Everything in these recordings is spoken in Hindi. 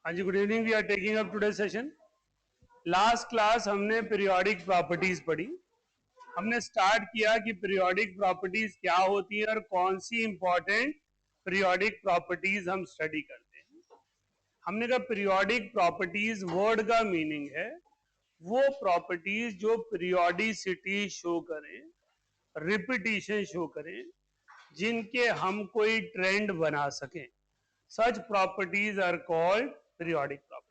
हाँ जी, good evening. We are taking up today session. Last class हमने पीरियोडिक प्रॉपर्टीज पढ़ी। हमने स्टार्ट किया कि पीरियोडिक प्रॉपर्टीज क्या होती है और कौन सी इंपॉर्टेंट पीरियोडिक प्रॉपर्टीज हम स्टडी करते हैं। हमने कहा पीरियोडिक प्रॉपर्टीज वर्ड का मीनिंग है वो प्रॉपर्टीज जो पीरियोडिसिटी शो करें, रिपीटिशन शो करें, जिनके हम कोई ट्रेंड बना सकें। Such properties are called periodic properties.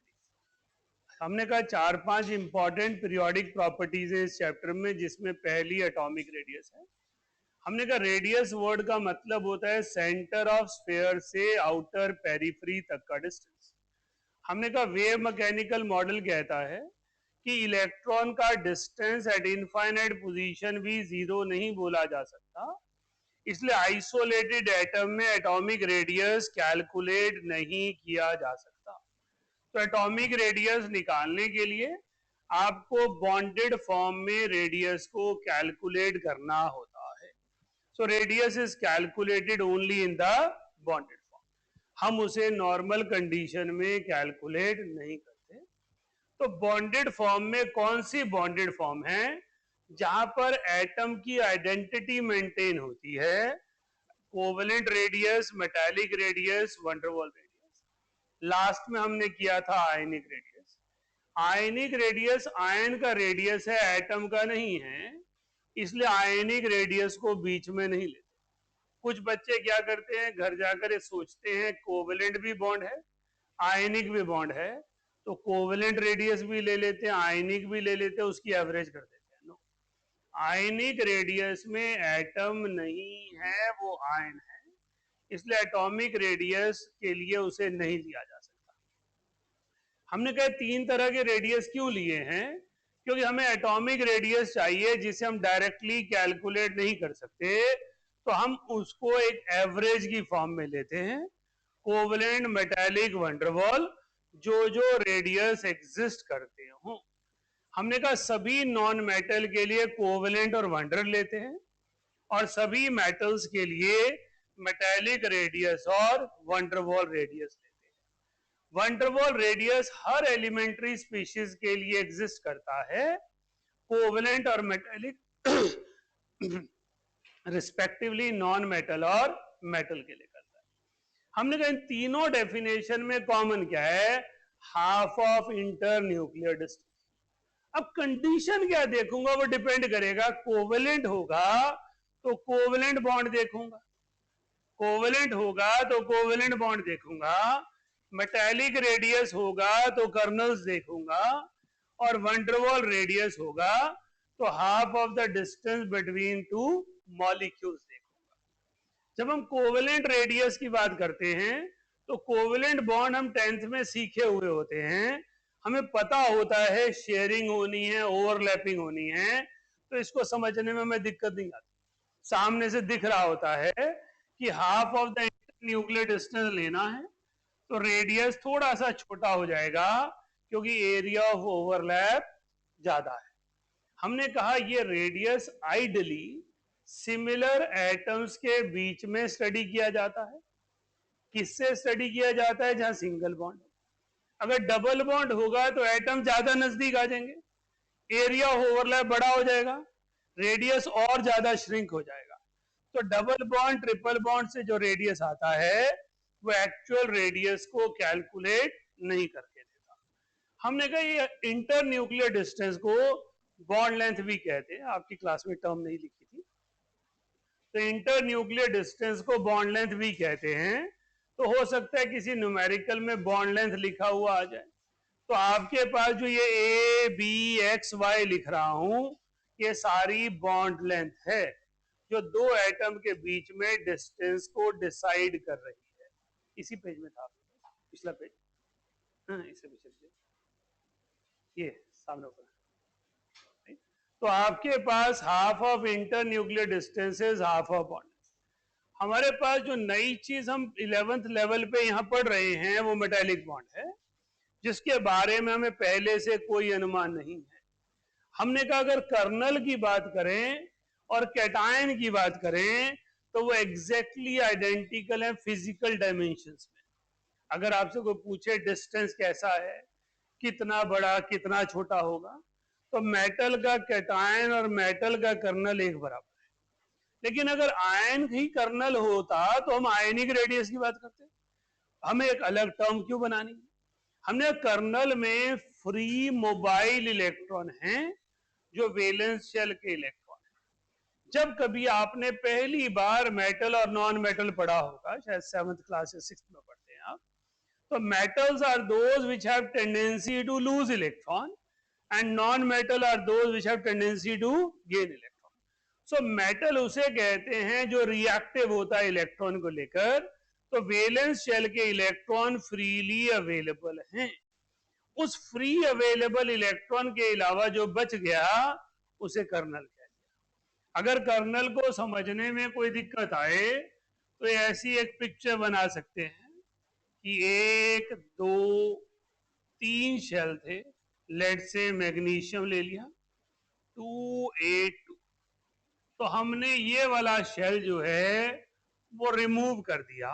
हमने कहा 4-5 इंपॉर्टेंट पीरियोडिक प्रॉपर्टीज है इस चैप्टर में, जिसमें पहली एटॉमिक रेडियस है। हमने कहा रेडियस वर्ड का मतलब होता है सेंटर ऑफ स्फीयर से आउटर पेरिफेरी तक का डिस्टेंस। हमने कहा वेव मैकेनिकल मॉडल कहता है कि इलेक्ट्रॉन का डिस्टेंस एट इनफाइनाइट पोजीशन भी जीरो नहीं बोला जा सकता, इसलिए आइसोलेटेड एटम में एटॉमिक रेडियस कैलकुलेट नहीं किया जा सकता। तो एटॉमिक रेडियस निकालने के लिए आपको बॉन्डेड फॉर्म में रेडियस को कैलकुलेट करना होता है। So radius is calculated only in the bonded form. हम उसे नॉर्मल कंडीशन में कैलकुलेट नहीं करते। तो बॉन्डेड फॉर्म में कौन सी बॉन्डेड फॉर्म है जहां पर एटम की आइडेंटिटी मेंटेन होती है? Covalent radius, metallic radius, van der Waals radius. Last में हमने किया था ionic radius. Ionic radius ion का रेडियस है, एटम का नहीं है, इसलिए आयनिक रेडियस को बीच में नहीं लेते। कुछ बच्चे क्या करते हैं, घर जाकर ये सोचते हैं कोवेलेंट भी बॉन्ड है, आयनिक भी बॉन्ड है, तो कोवेलेंट रेडियस भी ले लेते हैं, आयनिक भी ले लेते हैं, उसकी एवरेज कर देते हैं। नो, आयनिक रेडियस में एटम नहीं है, वो आयन है, इसलिए एटॉमिक रेडियस के लिए उसे नहीं लिया जा सकता। हमने कहा 3 तरह के रेडियस क्यों लिए हैं? क्योंकि हमें एटॉमिक रेडियस चाहिए जिसे हम डायरेक्टली कैलकुलेट नहीं कर सकते, तो हम उसको एक एवरेज की फॉर्म में लेते हैं। कोवेलेंट, मेटालिक, वंडरवॉल, जो रेडियस एग्जिस्ट करते हो। हमने कहा सभी नॉन मेटल के लिए कोवेलेंट और वंडर लेते हैं, और सभी मेटल्स के लिए मेटालिक रेडियस और वंडरवॉल रेडियस लेते हैं। वंडरवॉल रेडियस हर एलिमेंट्री स्पीशीज के लिए एग्जिस्ट करता है, कोवेलेंट और मेटालिक रिस्पेक्टिवली नॉन मेटल और मेटल के लिए करता है। हमने कहा इन तीनों डेफिनेशन में कॉमन क्या है? Half of inter nuclear distance. अब कंडीशन क्या देखूंगा, वो डिपेंड करेगा। कोवेलेंट होगा तो कोवेलेंट बॉन्ड देखूंगा, कोवेलेंट होगा तो कोवेलेंट बॉन्ड देखूंगा, मेटालिक रेडियस होगा तो कर्नल्स देखूंगा, और वंडरवॉल रेडियस होगा तो half of the distance between two molecules देखूंगा। जब हम कोवेलेंट रेडियस की बात करते हैं तो कोवेलेंट बॉन्ड हम 10th में सीखे हुए होते हैं, हमें पता होता है शेयरिंग होनी है, ओवरलैपिंग होनी है, तो इसको समझने में हमें दिक्कत नहीं आती। सामने से दिख रहा होता है कि half of the nuclear distance लेना है, तो रेडियस थोड़ा सा छोटा हो जाएगा क्योंकि एरिया ऑफ ओवरलैप ज्यादा है। हमने कहा ये रेडियस आइडली सिमिलर एटम्स के बीच में स्टडी किया जाता है। किससे स्टडी किया जाता है? जहां सिंगल बॉन्ड। अगर डबल बॉन्ड होगा तो एटम ज्यादा नजदीक आ जाएंगे, एरिया ऑफ ओवरलैप बड़ा हो जाएगा, रेडियस और ज्यादा श्रिंक हो जाएगा। तो डबल बॉन्ड, ट्रिपल बॉन्ड से जो रेडियस आता है वो एक्चुअल रेडियस को कैलकुलेट नहीं करके देता। हमने कहा ये इंटर न्यूक्लियर डिस्टेंस को बॉन्ड लेंथ भी कहते हैं, आपकी क्लास में टर्म नहीं लिखी थी। तो इंटर न्यूक्लियर डिस्टेंस को बॉन्ड लेंथ भी कहते हैं। तो हो सकता है किसी न्यूमेरिकल में बॉन्ड लेंथ लिखा हुआ आ जाए, तो आपके पास जो ये ए बी एक्स वाई लिख रहा हूं, ये सारी बॉन्ड लेंथ है जो दो एटम के बीच में डिस्टेंस को डिसाइड कर रही है। इसी पेज में था, पिछला पेज, हाँ इसे पीछे, ये सामने ऊपर। तो आपके पास half of internuclear distances, half of bond. हमारे पास जो नई चीज हम 11th लेवल पे यहां पढ़ रहे हैं वो मेटालिक बॉन्ड है, जिसके बारे में हमें पहले से कोई अनुमान नहीं है। हमने कहा अगर कर्नल की बात करें और कैटायन की बात करें तो वो एग्जैक्टली आइडेंटिकल है फिजिकल डायमेंशंस में। अगर आपसे कोई पूछे डिस्टेंस कैसा है, कितना बड़ा कितना छोटा होगा, तो मेटल का कैटायन और मेटल का कर्नल एक बराबर है। लेकिन अगर आयन ही कर्नल होता तो हम आयनिक रेडियस की बात करते। हमें एक अलग टर्म क्यों बनानी है? हमने कर्नल में फ्री मोबाइल इलेक्ट्रॉन हैं जो वैलेंस शेल के इलेक्ट्रॉन हैं। जब कभी आपने पहली बार मेटल और नॉन मेटल पढ़ा होगा, शायद 7th क्लास या 6th में पढ़ते हैं आप, तो metals are those which have tendency to lose electron and non-metal are those which have tendency to gain electron. So metal उसे कहते हैं जो रिएक्टिव होता है इलेक्ट्रॉन को लेकर, तो वैलेंस शेल के इलेक्ट्रॉन फ्रीली अवेलेबल हैं। उस फ्री अवेलेबल इलेक्ट्रॉन के अलावा जो बच गया उसे कर्नल कह दिया। अगर कर्नल को समझने में कोई दिक्कत आए तो ऐसी एक पिक्चर बना सकते हैं कि 1 2 3 शेल थे, लेड से मैग्नीशियम ले लिया 282, तो हमने ये वाला शेल जो है वो रिमूव कर दिया,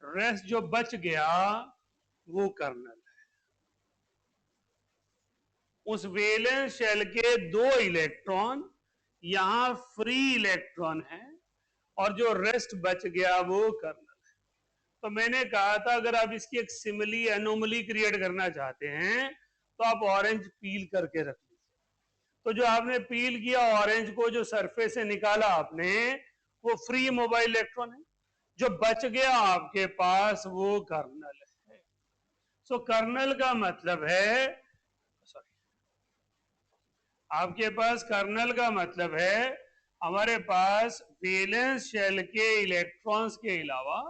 रेस्ट जो बच गया वो कर्नल है। उस वैलेंस शेल के 2 इलेक्ट्रॉन यहां फ्री इलेक्ट्रॉन है और जो रेस्ट बच गया वो कर्नल। तो मैंने कहा था अगर आप इसकी एक सिमिली एनोमली क्रिएट करना चाहते हैं तो आप ऑरेंज पील करके रख लीजिए। तो जो आपने पील किया ऑरेंज को, जो सरफेस से निकाला आपने, वो फ्री मोबाइल इलेक्ट्रॉन है। जो बच गया आपके पास वो कर्नल है। सो कर्नल का मतलब है, सॉरी, आपके पास कर्नल का मतलब है हमारे पास वैलेंस शेल के इलेक्ट्रॉन्स के अलावा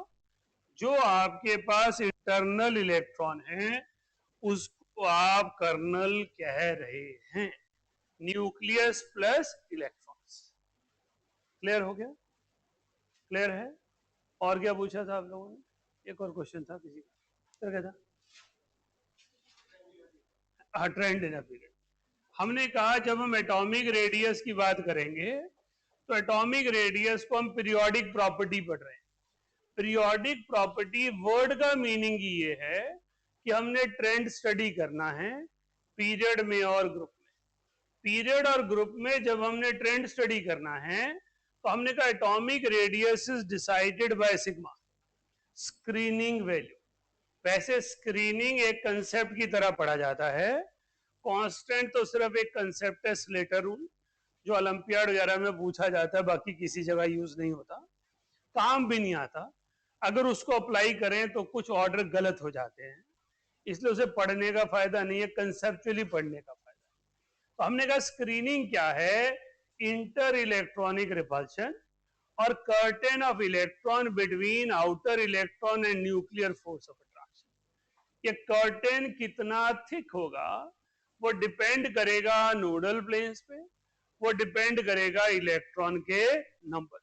जो आपके पास इंटरनल इलेक्ट्रॉन है उसको आप कर्नल कह रहे हैं। Nucleus plus electrons. क्लियर हो गया? क्लियर है? और क्या पूछा था आप लोगों ने? एक और क्वेश्चन था किसी का, क्या था? हाँ, ट्रेंड इन पीरियड। हमने कहा जब हम एटॉमिक रेडियस की बात करेंगे तो एटॉमिक रेडियस को हम पीरियोडिक प्रॉपर्टी पढ़ रहे हैं। पीरियोडिक प्रॉपर्टी वर्ड का मीनिंग ये है कि हमने ट्रेंड स्टडी करना है पीरियड में और ग्रुप में। पीरियड और ग्रुप में जब हमने ट्रेंड स्टडी करना है तो हमने कहा atomic radius is decided by sigma, screening value. वैसे स्क्रीनिंग एक कंसेप्ट की तरह पढ़ा जाता है, कांस्टेंट तो सिर्फ एक कंसेप्ट है, स्लेटर रूल, जो ओलंपियाड वगैरह में पूछा जाता है, बाकी किसी जगह यूज नहीं होता, काम भी नहीं आता। अगर उसको अप्लाई करें तो कुछ ऑर्डर गलत हो जाते हैं, इसलिए उसे पढ़ने का फायदा नहीं है, कंसेप्चुअली पढ़ने का फायदा। तो हमने कहा स्क्रीनिंग क्या है? इंटर इलेक्ट्रॉनिक रिपल्शन और curtain of electron between outer electron and nuclear force of attraction. ये कर्टेन कितना थिक होगा वो डिपेंड करेगा नोडल प्लेन्स पे, वो डिपेंड करेगा इलेक्ट्रॉन के नंबर।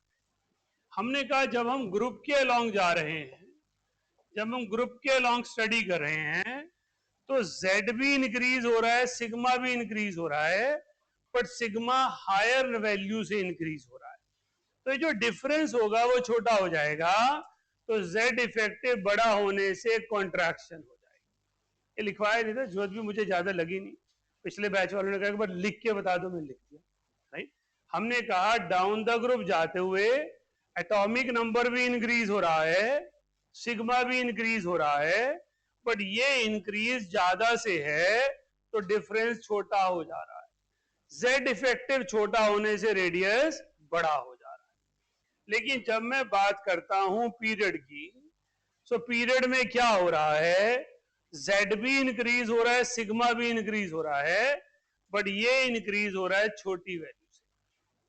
हमने कहा जब हम ग्रुप के अलोंग जा रहे हैं, जब हम ग्रुप के अलोंग स्टडी कर रहे हैं तो Z भी इंक्रीज हो रहा है, सिग्मा भी इंक्रीज हो रहा है, बट सिग्मा हायर वैल्यू से इंक्रीज हो रहा है। तो ये जो डिफरेंस होगा वो छोटा हो जाएगा, तो Z इफेक्टिव बड़ा होने से कॉन्ट्रैक्शन हो जाएगी। ये लिखवाया नहीं था, जरूरत भी मुझे ज्यादा लगी नहीं, पिछले बैच वालों ने कहा बट लिख के बता दो, मैंने लिख दिया। राइट, हमने कहा डाउन द ग्रुप जाते हुए एटॉमिक नंबर भी इंक्रीज हो रहा है, सिग्मा भी इंक्रीज हो रहा है, बट ये इंक्रीज ज्यादा से है तो डिफरेंस छोटा हो जा रहा है। Z इफेक्टिव छोटा होने से रेडियस बड़ा हो जा रहा है। लेकिन जब मैं बात करता हूं पीरियड की, तो पीरियड में क्या हो रहा है? Z भी इंक्रीज हो रहा है, सिग्मा भी इंक्रीज हो रहा है, बट ये इंक्रीज हो रहा है छोटी वैल्यू से,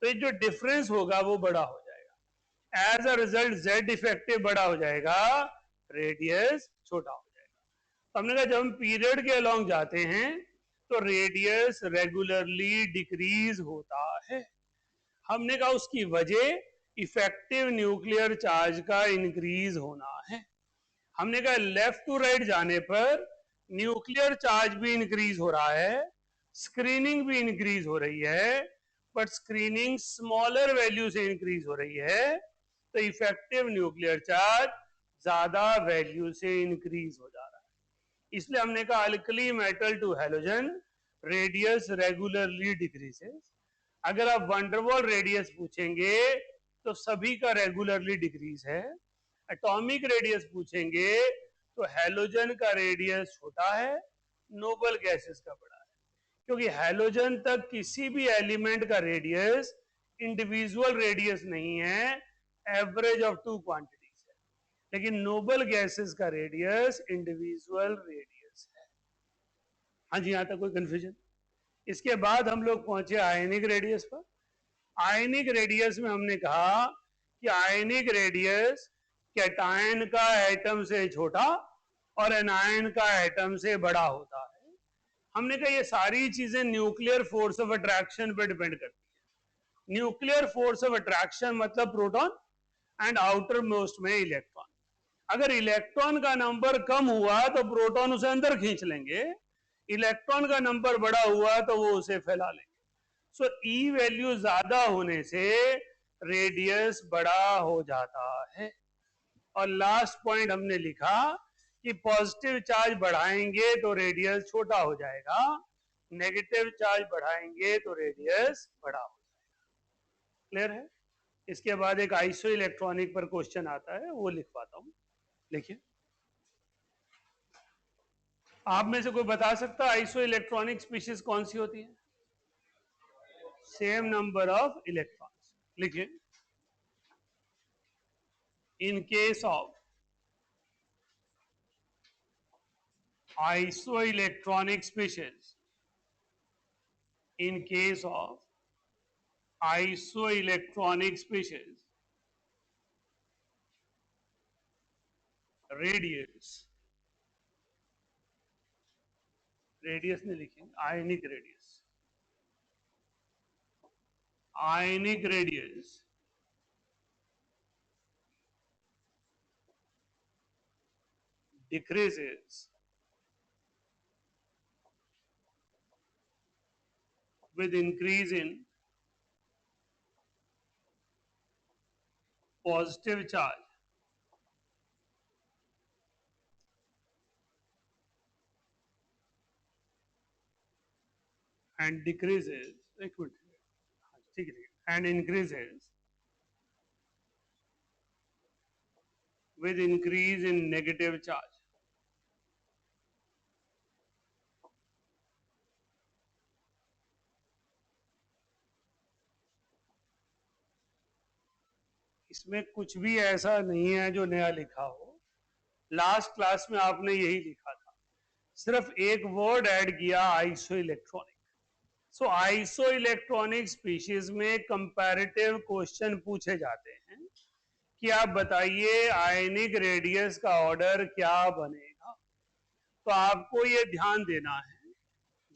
तो ये जो डिफरेंस होगा वो बड़ा हो जाएगा। As a result Z effective बड़ा हो जाएगा, रेडियस छोटा हो जाएगा। हमने कहा जब हम पीरियड के अलोंग जाते हैं तो रेडियस रेगुलरली डिक्रीज होता है। हमने कहा उसकी वजह इफेक्टिव न्यूक्लियर चार्ज का इंक्रीज होना है। हमने कहा लेफ्ट टू राइट जाने पर न्यूक्लियर चार्ज भी इंक्रीज हो रहा है, स्क्रीनिंग भी इंक्रीज हो रही है, बट स्क्रीनिंग स्मॉलर वैल्यू से इंक्रीज हो रही है, तो इफेक्टिव न्यूक्लियर चार्ज ज्यादा वैल्यू से इंक्रीज हो जा रहा है। इसलिए हमने कहा alkali metal to halogen radius regularly decreases. अगर आप वंडरवॉल रेडियस पूछेंगे तो सभी का रेगुलरली डिक्रीज है। एटॉमिक रेडियस पूछेंगे तो हैलोजन का रेडियस छोटा है, नोबल गैसेस का बड़ा है, क्योंकि हैलोजन तक किसी भी एलिमेंट का रेडियस इंडिविजुअल रेडियस नहीं है, एवरेज ऑफ टू क्वांटिटीज है, लेकिन नोबल गैसेस का रेडियस इंडिविजुअल रेडियस है। हाँ जी, यहां तक कोई कंफ्यूजन? इसके बाद हम लोग पहुंचे आयनिक रेडियस पर। आयनिक रेडियस में हमने कहा कि आयनिक रेडियस कैटायन का एटम से छोटा और एनायन का एटम से बड़ा होता है। हमने कहा ये सारी चीजें न्यूक्लियर फोर्स ऑफ अट्रैक्शन पर डिपेंड करती है। न्यूक्लियर फोर्स ऑफ अट्रैक्शन मतलब प्रोटॉन एंड आउटर मोस्ट में इलेक्ट्रॉन। अगर इलेक्ट्रॉन का नंबर कम हुआ तो प्रोटॉन उसे अंदर खींच लेंगे, इलेक्ट्रॉन का नंबर बड़ा हुआ तो वो उसे फैला लेंगे। सो ई वैल्यू ज्यादा होने से रेडियस बड़ा हो जाता है। और लास्ट पॉइंट हमने लिखा कि पॉजिटिव चार्ज बढ़ाएंगे तो रेडियस छोटा हो जाएगा, नेगेटिव चार्ज बढ़ाएंगे तो रेडियस बड़ा हो जाएगा। क्लियर है? इसके बाद एक आइसो इलेक्ट्रॉनिक पर क्वेश्चन आता है, वो लिखवाता हूं। लिखिए, आप में से कोई बता सकता है आइसो इलेक्ट्रॉनिक स्पीशीज कौन सी होती है? Same number of electrons. लिखिए, in case of isoelectronic species, in case of isoelectronic species, radius नहीं लिखेंगे, ionic radius decreases with increase in positive charge and decreases, and increases with increase in negative charge. इसमें कुछ भी ऐसा नहीं है जो नया लिखा हो, लास्ट क्लास में आपने यही लिखा था, सिर्फ एक वर्ड ऐड किया, आइसो इलेक्ट्रॉनिक। सो आइसो इलेक्ट्रॉनिक स्पीशीज में कंपैरेटिव क्वेश्चन पूछे जाते हैं कि आप बताइए आयनिक रेडियस का ऑर्डर क्या बनेगा। तो आपको ये ध्यान देना है,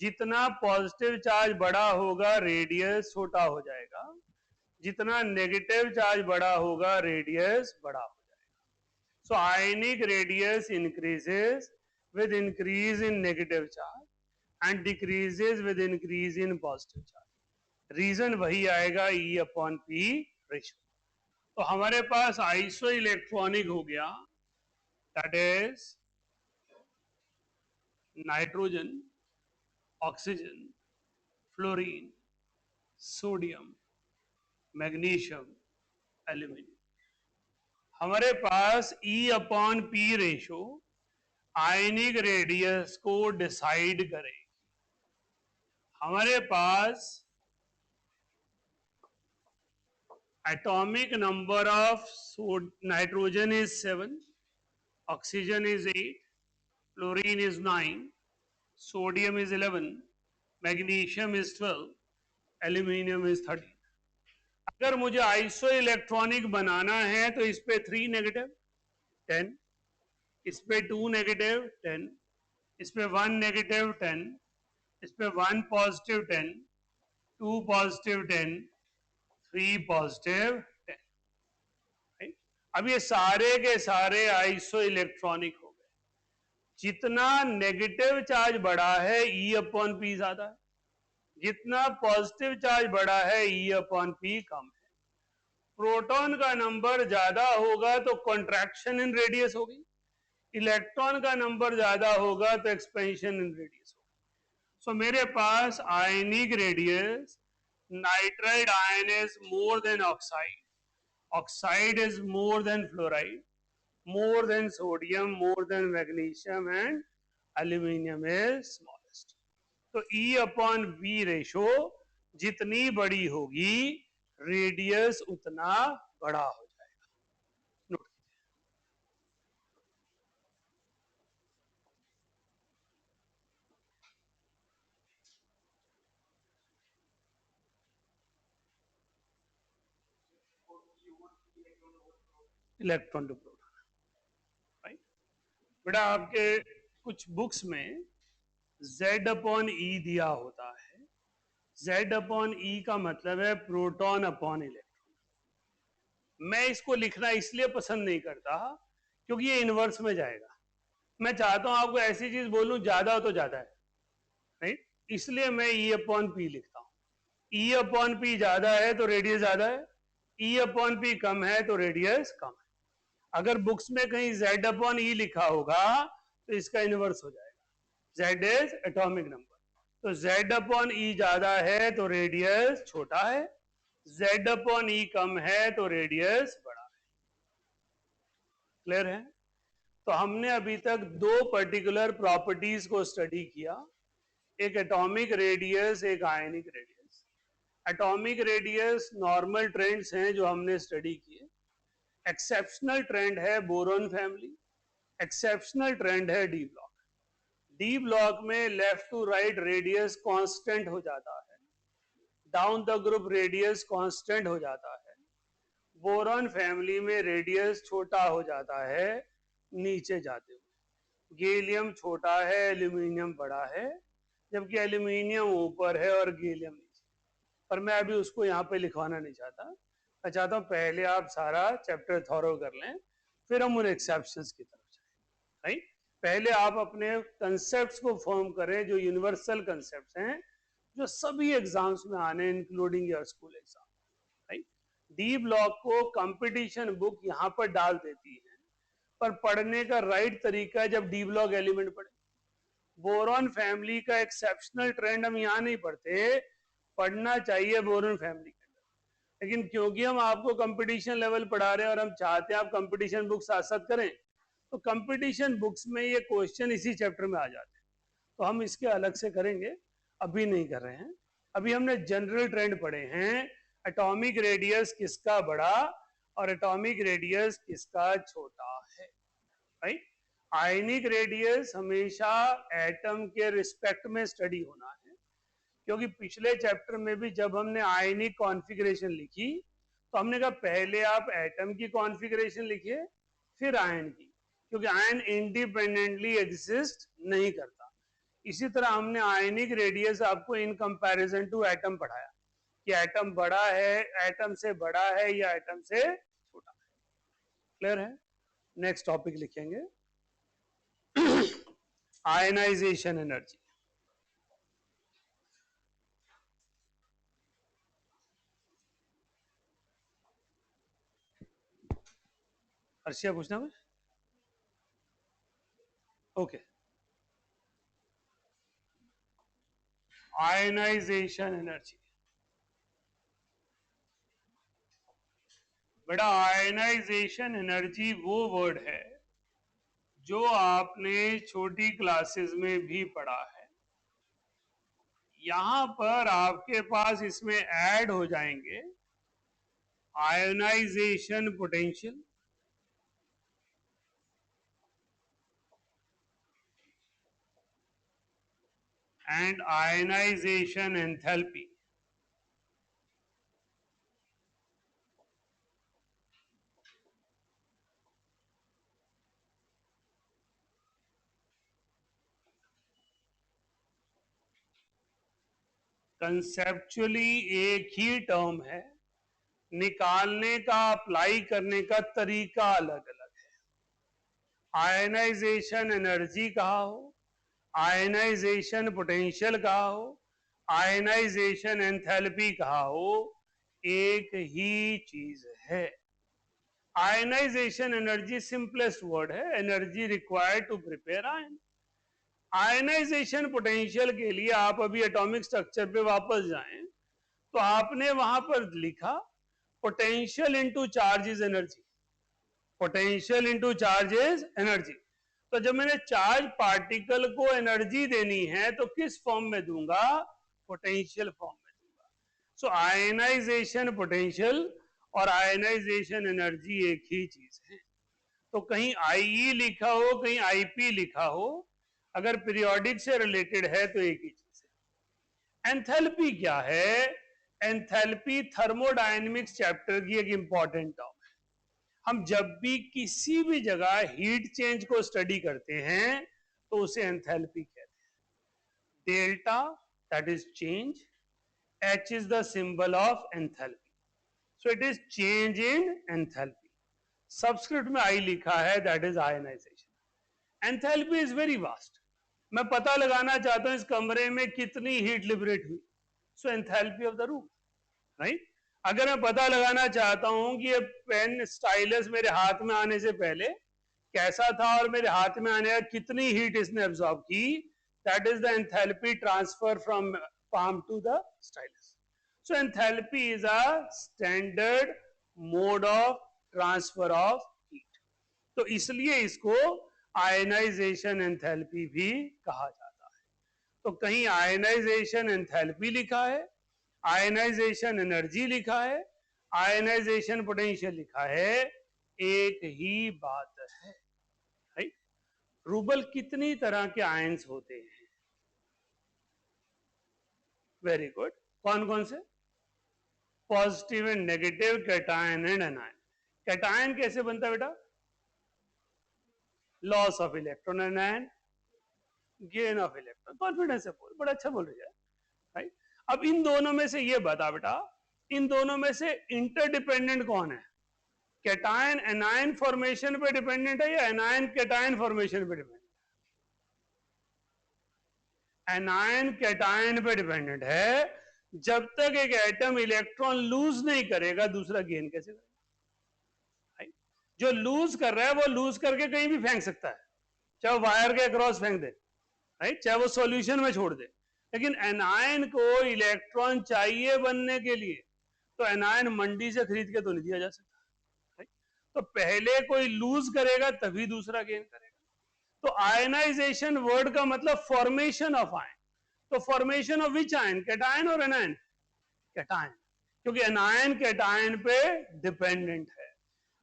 जितना पॉजिटिव चार्ज बड़ा होगा रेडियस छोटा हो जाएगा, जितना नेगेटिव चार्ज बड़ा होगा रेडियस बड़ा हो जाएगा। So ionic radius increases with increase in negative charge and decreases with increase in positive charge। Reason वही आएगा E अपॉन P रेशियो। तो हमारे पास आइसो इलेक्ट्रॉनिक हो गया, that is nitrogen, oxygen, fluorine, sodium, magnesium, aluminium. हमारे पास E upon P ratio ionic radius को डिसाइड करेगी। हमारे पास atomic number of nitrogen is 7, oxygen is 8, fluorine is 9, sodium is 11, magnesium is 12, aluminium is 13। अगर मुझे आइसो इलेक्ट्रॉनिक बनाना है तो इस पे 3 नेगेटिव 10, इस पे 2 नेगेटिव 10, इस पे 1 नेगेटिव 10, इस पे 1 पॉजिटिव 10, 2 पॉजिटिव 10, 3 पॉजिटिव 10। अब ये सारे के सारे आइसो इलेक्ट्रॉनिक हो गए। जितना नेगेटिव चार्ज बढ़ा है E अपॉन P ज्यादा है, जितना पॉजिटिव चार्ज बड़ा है ई अपॉन पी कम है। प्रोटॉन का नंबर ज्यादा होगा तो कॉन्ट्रैक्शन इन रेडियस होगी, इलेक्ट्रॉन का नंबर ज्यादा होगा तो एक्सपेंशन इन रेडियस होगी। सो मेरे पास ionic radius, nitride ion is more than oxide, oxide is more than fluoride, more than sodium, more than magnesium, and aluminium is smallest. तो E upon V रेशो जितनी बड़ी होगी रेडियस उतना बड़ा हो जाएगा। Note electron to proton, right. बेटा आपके कुछ बुक्स में Z अपॉन ई दिया होता है। Z अपॉन ई का मतलब है प्रोटॉन अपॉन इलेक्ट्रॉन। मैं इसको लिखना इसलिए पसंद नहीं करता क्योंकि ये इनवर्स में जाएगा। मैं चाहता हूं आपको ऐसी चीज बोलूं ज्यादा हो तो ज्यादा है, राइट, इसलिए मैं ई अपॉन पी लिखता हूं। ई अपॉन पी ज्यादा है तो रेडियस ज्यादा है, ई अपॉन पी कम है तो रेडियस कम है। अगर बुक्स में कहीं Z अपॉन ई लिखा होगा तो इसका इनवर्स हो जाएगा। Z इज एटॉमिक नंबर, तो Z अपॉन ई ज्यादा है तो रेडियस छोटा है, Z अपॉन ई कम है तो रेडियस बड़ा है। क्लियर है? तो हमने अभी तक दो पर्टिकुलर प्रॉपर्टीज को स्टडी किया, एक एटॉमिक रेडियस, एक ionic radius. Atomic radius normal trends हैं जो हमने स्टडी किए। एक्सेप्शनल ट्रेंड है बोरॉन फैमिली, एक्सेप्शनल ट्रेंड है डी ब्लॉक। डी ब्लॉक में left to right radius constant हो जाता है, down the group radius constant हो जाता है। बोरॉन फैमिली में रेडियस छोटा हो जाता है नीचे जाते हुए। गैलियम छोटा है, एल्यूमिनियम बड़ा है, जबकि एल्यूमिनियम ऊपर है और गैलियम नीचे। पर मैं अभी उसको यहाँ पे लिखवाना नहीं चाहता। मैं चाहता हूँ पहले आप सारा चैप्टर थॉरो कर लें, फिर हम उन एक्सेप्शंस की तरफ जाएं, राइट। पहले आप अपने कंसेप्ट्स को फॉर्म करें जो यूनिवर्सल कंसेप्ट्स हैं, जो सभी एग्जाम्स में आने, including your school exam, right. D block को कंपटीशन बुक यहाँ पर डाल देती है, पर पढ़ने का राइट तरीका है जब डी ब्लॉक एलिमेंट पढ़े। बोरॉन फैमिली का एक्सेप्शनल ट्रेंड हम यहाँ नहीं पढ़ते, पढ़ना चाहिए बोरॉन फैमिली के अंदर, लेकिन क्योंकि हम आपको कंपटीशन लेवल पढ़ा रहे हैं और हम चाहते हैं आप कंपटीशन बुक साथ साथ करें, तो कंपटीशन बुक्स में ये क्वेश्चन इसी चैप्टर में आ जाते हैं, तो हम इसके अलग से करेंगे, अभी नहीं कर रहे हैं। अभी हमने जनरल ट्रेंड पढ़े हैं, एटॉमिक रेडियस किसका बड़ा और एटॉमिक रेडियस किसका छोटा है, राइट। आयनिक रेडियस हमेशा एटम के रिस्पेक्ट में स्टडी होना है, क्योंकि पिछले चैप्टर में भी जब हमने आयनिक कॉन्फ़िगरेशन लिखी तो हमने कहा पहले आप एटम की कॉन्फ़िगरेशन लिखिए फिर आयन की, क्योंकि आयन इंडिपेंडेंटली एग्जिस्ट नहीं करता। इसी तरह हमने आयनिक रेडियस आपको इन कंपैरिजन टू एटम पढ़ाया कि एटम बड़ा है, एटम से बड़ा है या एटम से छोटा है। क्लियर है? नेक्स्ट टॉपिक लिखेंगे आयनाइजेशन एनर्जी। अर्शिया पूछना कुछ? ओके। आयनाइजेशन एनर्जी, बेटा आयनाइजेशन एनर्जी वो वर्ड है जो आपने छोटी क्लासेस में भी पढ़ा है। यहां पर आपके पास इसमें ऐड हो जाएंगे ionisation potential, and ionization enthalpy. Conceptually एक ही टर्म है, निकालने का, अप्लाई करने का तरीका अलग अलग है। आयनाइजेशन एनर्जी कहा हो, आयनाइजेशन पोटेंशियल कहा हो, आयनाइजेशन एंथैल्पी कहा हो, एक ही चीज है। आयनाइजेशन एनर्जी सिंपलेस्ट वर्ड है, energy required to prepare ion. Ionisation potential के लिए आप अभी एटॉमिक स्ट्रक्चर पे वापस जाएं तो आपने वहां पर लिखा potential into charge is energy, potential into charge is energy. तो जब मैंने चार्ज पार्टिकल को एनर्जी देनी है तो किस फॉर्म में दूंगा? पोटेंशियल फॉर्म में दूंगा। सो आयनाइजेशन पोटेंशियल और आयनाइजेशन एनर्जी एक ही चीज है। तो कहीं आईई लिखा हो, कहीं आईपी लिखा हो, अगर पीरियोडिक से रिलेटेड है तो एक ही चीज है। एंथैल्पी क्या है? एंथैल्पी थर्मोडायनेमिक्स चैप्टर की एक इंपॉर्टेंट टर्म है। हम जब भी किसी भी जगह हीट चेंज को स्टडी करते हैं तो उसे एंथैल्पी कहते हैं। Delta that is change, H is the symbol of enthalpy, so it is change in enthalpy. Subscript में आई लिखा है, that is ionisation. Enthalpy is very vast. मैं पता लगाना चाहता हूं इस कमरे में कितनी हीट लिबरेट हुई, so enthalpy of the room, right. अगर मैं पता लगाना चाहता हूं कि ये पेन स्टाइलस मेरे हाथ में आने से पहले कैसा था और मेरे हाथ में आने का कितनी हीट इसने एब्जॉर्ब की, that is the enthalpy transfer from palm to the stylus. So enthalpy is a standard mode of transfer of heat. तो इसलिए इसको आयनाइजेशन एंथैल्पी भी कहा जाता है। तो कहीं आयनाइजेशन एंथैल्पी लिखा है, आयनाइजेशन एनर्जी लिखा है, आयनाइजेशन पोटेंशियल लिखा है, एक ही बात है, राइट। रूबल कितनी तरह के आयंस होते हैं? Very good. कौन कौन से? Positive and negative, cation and anion. Cation कैसे बनता है बेटा? Loss of electron, anion gain of electron. Confidence से बोल, बड़ा अच्छा बोल रही है, राइट। अब इन दोनों में से ये बता बेटा, इन दोनों में से इंटरडिपेंडेंट कौन है? कैटायन एनायन फॉर्मेशन पे डिपेंडेंट है या एनायन कैटायन फॉर्मेशन पे डिपेंडेंट? एनायन कैटायन पे डिपेंडेंट है। जब तक एक एटम इलेक्ट्रॉन लूज नहीं करेगा दूसरा गेन कैसे करेगा? जो लूज कर रहा है वो लूज करके कहीं भी फेंक सकता है, चाहे वायर के अक्रॉस फेंक दे, राइट, चाहे वो सॉल्यूशन में छोड़ दे। लेकिन एनायन को इलेक्ट्रॉन चाहिए बनने के लिए, तो एनायन मंडी से खरीद के तो नहीं दिया जा सकता, राइट। तो पहले कोई लूज करेगा तभी दूसरा गेन करेगा। तो आयनाइजेशन वर्ड का मतलब फॉर्मेशन ऑफ आयन। तो formation of which ion? Cation और एनायन? कैटायन, क्योंकि एनायन कैटायन पे डिपेंडेंट है।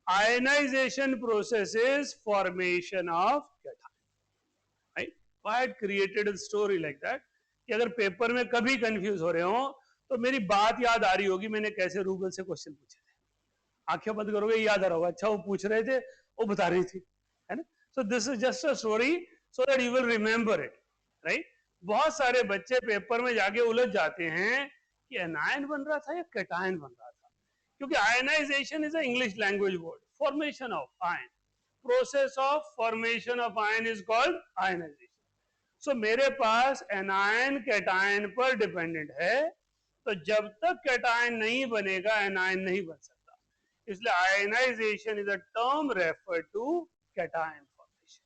Ionization process is formation of cation, right. Why it created a story like that कि अगर पेपर में कभी कंफ्यूज हो रहे हो तो मेरी बात याद आ रही होगी, मैंने कैसे रूबल से क्वेश्चन पूछे थे। आंखें बंद करोगे याद आ रहा होगा, अच्छा वो पूछ रहे थे, वो बता रही थी, है ना। So this is just a story so that you will remember it, right. बहुत सारे बच्चे पेपर में जाके उलझ जाते हैं कि एनायन बन रहा था या कैटायन बन रहा था, क्योंकि ionization is a English language word. Formation of ion, process of formation of ion is called ionization. So मेरे पास एनायन कैटायन पर डिपेंडेंट है, तो जब तक कैटायन नहीं बनेगा एनायन नहीं बन सकता। इसलिए ionization is a term refer to cation formation.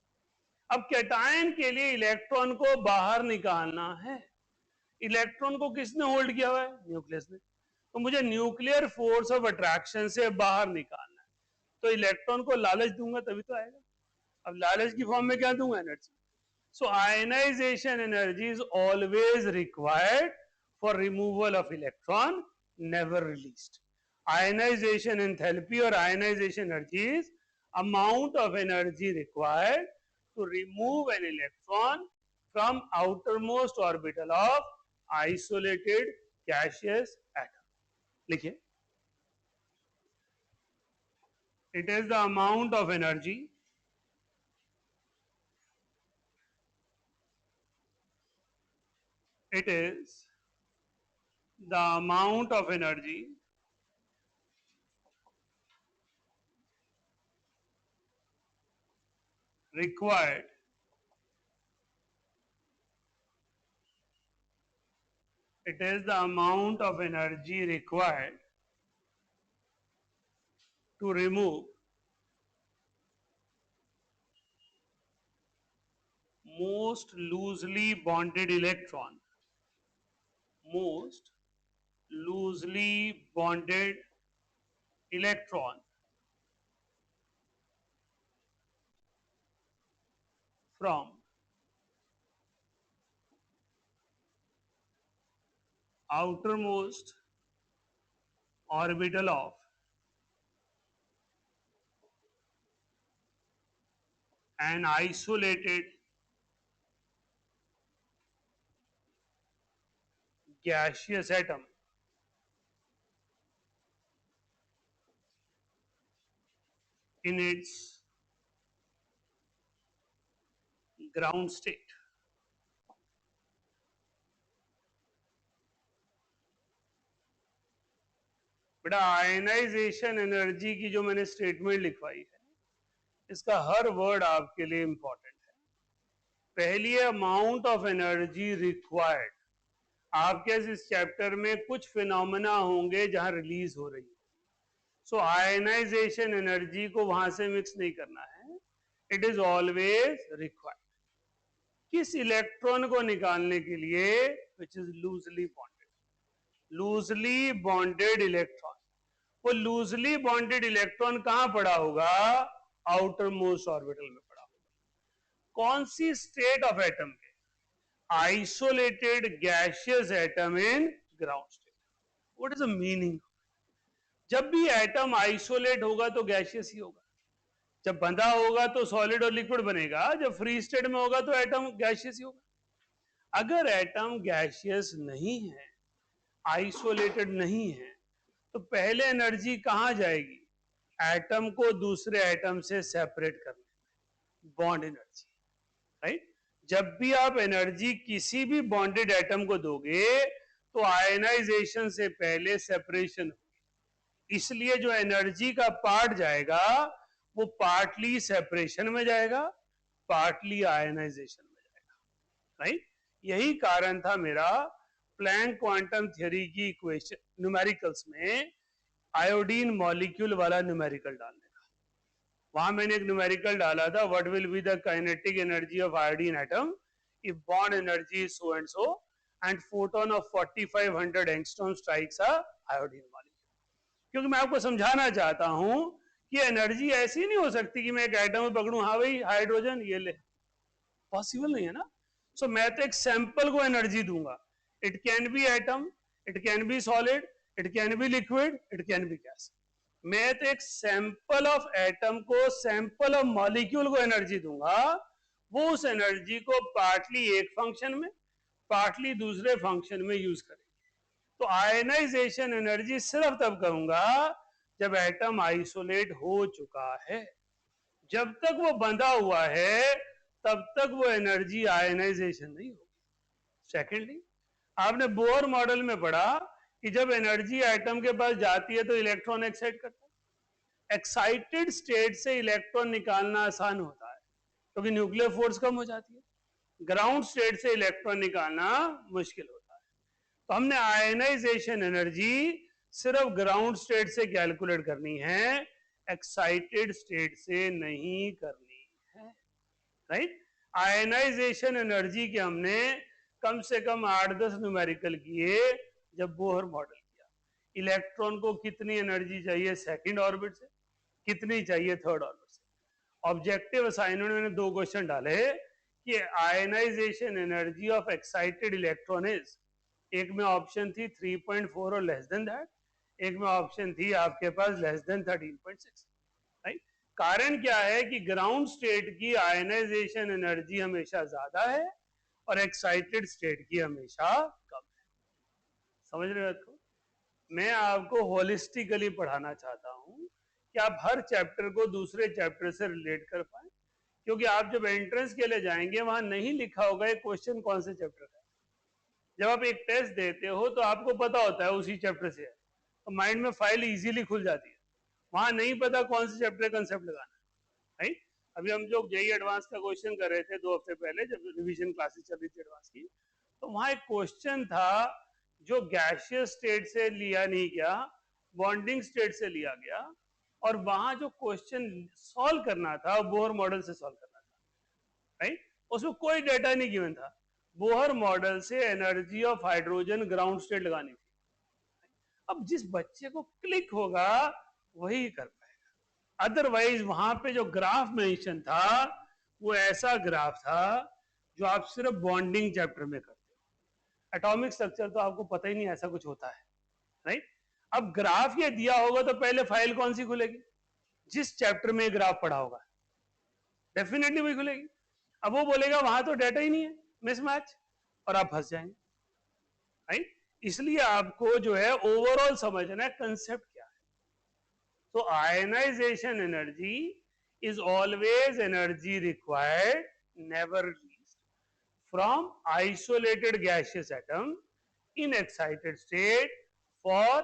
अब कैटायन के लिए इलेक्ट्रॉन को बाहर निकालना है। इलेक्ट्रॉन को किसने होल्ड किया हुआ है? न्यूक्लियस ने। तो मुझे न्यूक्लियर फोर्स ऑफ अट्रैक्शन से बाहर निकालना है, तो इलेक्ट्रॉन को लालच दूंगा तभी तो आएगा। अब लालच की फॉर्म में क्या दूंगा? Energy. So ionization energy is always required for removal of electron, never released. Ionization enthalpy or ionization energy is amount of energy required to remove an electron from outermost orbital of isolated gaseous atom. लिखिए, it is the amount of energy it is the amount of energy required It is the amount of energy required to remove most loosely bonded electron, most loosely bonded electron from outermost orbital of an isolated gaseous atom in its ground state. बेटा आयनाइजेशन एनर्जी की जो मैंने स्टेटमेंट लिखवाई है, इसका हर वर्ड आपके लिए इंपॉर्टेंट है. पहली है अमाउंट ऑफ एनर्जी रिक्वायर्ड. आपके इस चैप्टर में कुछ फिनोमेना होंगे जहां रिलीज हो रही है, सो आयनाइजेशन एनर्जी को वहां से मिक्स नहीं करना है. It is always required. किस इलेक्ट्रॉन को निकालने के लिए? Which is loosely bonded. Loosely bonded electron. वो लूजली बॉन्डेड इलेक्ट्रॉन कहां पड़ा होगा? आउटर मोस्ट ऑर्बिटल में पड़ा होगा. कौन सी स्टेट ऑफ एटम के? Isolated gaseous atom in ground state. What is the meaning? जब भी एटम आइसोलेट होगा तो गैसियस ही होगा. जब बंधा होगा तो सॉलिड और लिक्विड बनेगा. जब फ्री स्टेट में होगा तो एटम गैसियस ही होगा. अगर एटम गैसियस नहीं है, आइसोलेटेड नहीं है, तो पहले एनर्जी कहां जाएगी? एटम को दूसरे एटम से सेपरेट करने, बॉन्ड एनर्जी. राइट. जब भी आप एनर्जी किसी भी बॉन्डेड एटम को दोगे तो आयनाइजेशन से पहले सेपरेशन होगी. इसलिए जो एनर्जी का पार्ट जाएगा वो पार्टली सेपरेशन में जाएगा, पार्टली आयनाइजेशन में जाएगा. राइट. यही कारण था मेरा प्लैंक क्वांटम थ्योरी की इक्वेशन न्यूमेरिकल्स में आयोडीन मॉलिक्यूल वाला न्यूमेरिकल डालने का. वहां मैंने एक न्यूमेरिकल डाला था, what will be the kinetic energy of iodine atom if bond energy is so and so and photon of 4500 angstrom strikes a iodine molecule. क्योंकि मैं आपको समझाना चाहता हूं कि एनर्जी ऐसी नहीं हो सकती कि मैं एक एटम में पकड़ूं, हाँ भाई हाइड्रोजन ये ले, पॉसिबल नहीं है ना. सो मैं तो एक सैंपल को एनर्जी दूंगा. It can be atom, it can be solid, it can be liquid, it can be gas. मैं तो एक सैंपल ऑफ एटम को, सैंपल ऑफ मॉलिक्यूल को एनर्जी दूंगा. वो उस एनर्जी को पार्टली एक फंक्शन में, पार्टली दूसरे फंक्शन में यूज करेंगे. तो आयनाइजेशन एनर्जी सिर्फ तब कहूंगा जब एटम आइसोलेट हो चुका है. जब तक वो बंधा हुआ है तब तक वो एनर्जी आयनाइजेशन नहीं होगी. सेकेंडली, आपने बोर मॉडल में पढ़ा कि जब एनर्जी एटम के पास जाती है तो इलेक्ट्रॉन एक्साइट करता है. एक्साइटेड स्टेट से इलेक्ट्रॉन निकालना आसान होता है क्योंकि तो न्यूक्लियर फोर्स कम हो जाती है. ग्राउंड स्टेट से इलेक्ट्रॉन निकालना मुश्किल होता है. तो हमने आयनाइजेशन एनर्जी सिर्फ ग्राउंड स्टेट से कैलकुलेट करनी है, एक्साइटेड स्टेट से नहीं करनी है. राइट. आयनाइजेशन एनर्जी के हमने कम से कम 8-10 न्यूमेरिकल किए जब बोहर मॉडल किया. इलेक्ट्रॉन को कितनी एनर्जी चाहिए सेकंड ऑर्बिट से, कितनी चाहिए थर्ड ऑर्बिट से. ऑब्जेक्टिव असाइनमेंट में 2 क्वेश्चन डाले कि ionization energy of excited electron is, एक में ऑप्शन थी 3.4 और लेस देन दैट, एक में ऑप्शन थी आपके पास लेस देन 13.6. राइट. कारण क्या है कि ग्राउंड स्टेट की आयनाइजेशन एनर्जी हमेशा ज्यादा है और एक्साइटेड स्टेट की हमेशा कम है. समझ रहे हो तो? मैं आपको होलिस्टिकली पढ़ाना चाहता हूं कि आप हर चैप्टर को दूसरे चैप्टर से रिलेट कर पाए. क्योंकि आप जब एंट्रेंस के लिए जाएंगे वहां नहीं लिखा होगा एक क्वेश्चन कौन से चैप्टर का. जब आप एक टेस्ट देते हो तो आपको पता होता है उसी चैप्टर से है, तो माइंड में फाइल इजीली खुल जाती है. वहां नहीं पता कौन से चैप्टर का कंसेप्ट लगाना है. राइट. अभी हम जो जेई एडवांस का क्वेश्चन कर रहे थे 2 हफ्ते पहले जब रिवीजन क्लासेस चल रही थी एडवांस की, तो वहां एक क्वेश्चन था जो गैसियस स्टेट से लिया नहीं गया, बॉन्डिंग स्टेट से लिया गया, और वहां जो क्वेश्चन सॉल्व करना था बोहर मॉडल से सॉल्व करना था, राइट? उसमें कोई डेटा नहीं गिवन था, बोहर मॉडल से energy of hydrogen ground state लगानी थी। अब जिस बच्चे को क्लिक होगा वही कर पाएगा, अदरवाइज वहां पे जो ग्राफ मेंशन था वो ऐसा ग्राफ था जो आप सिर्फ बॉन्डिंग चैप्टर में करते हो, एटॉमिक स्ट्रक्चर तो आपको पता ही नहीं ऐसा कुछ होता है, राइट? अब ग्राफ ये दिया होगा तो पहले फाइल कौन सी खुलेगी? जिस चैप्टर में ग्राफ पढ़ा होगा डेफिनेटली वही खुलेगी। अब वो बोलेगा वहां तो डेटा ही नहीं है, मिसमैच, और आप फंस जाएंगे, राइट? इसलिए आपको जो है ओवरऑल समझना है कंसेप्ट क्या है। तो ionization energy is always energy required, never least, from isolated gaseous atom in excited state for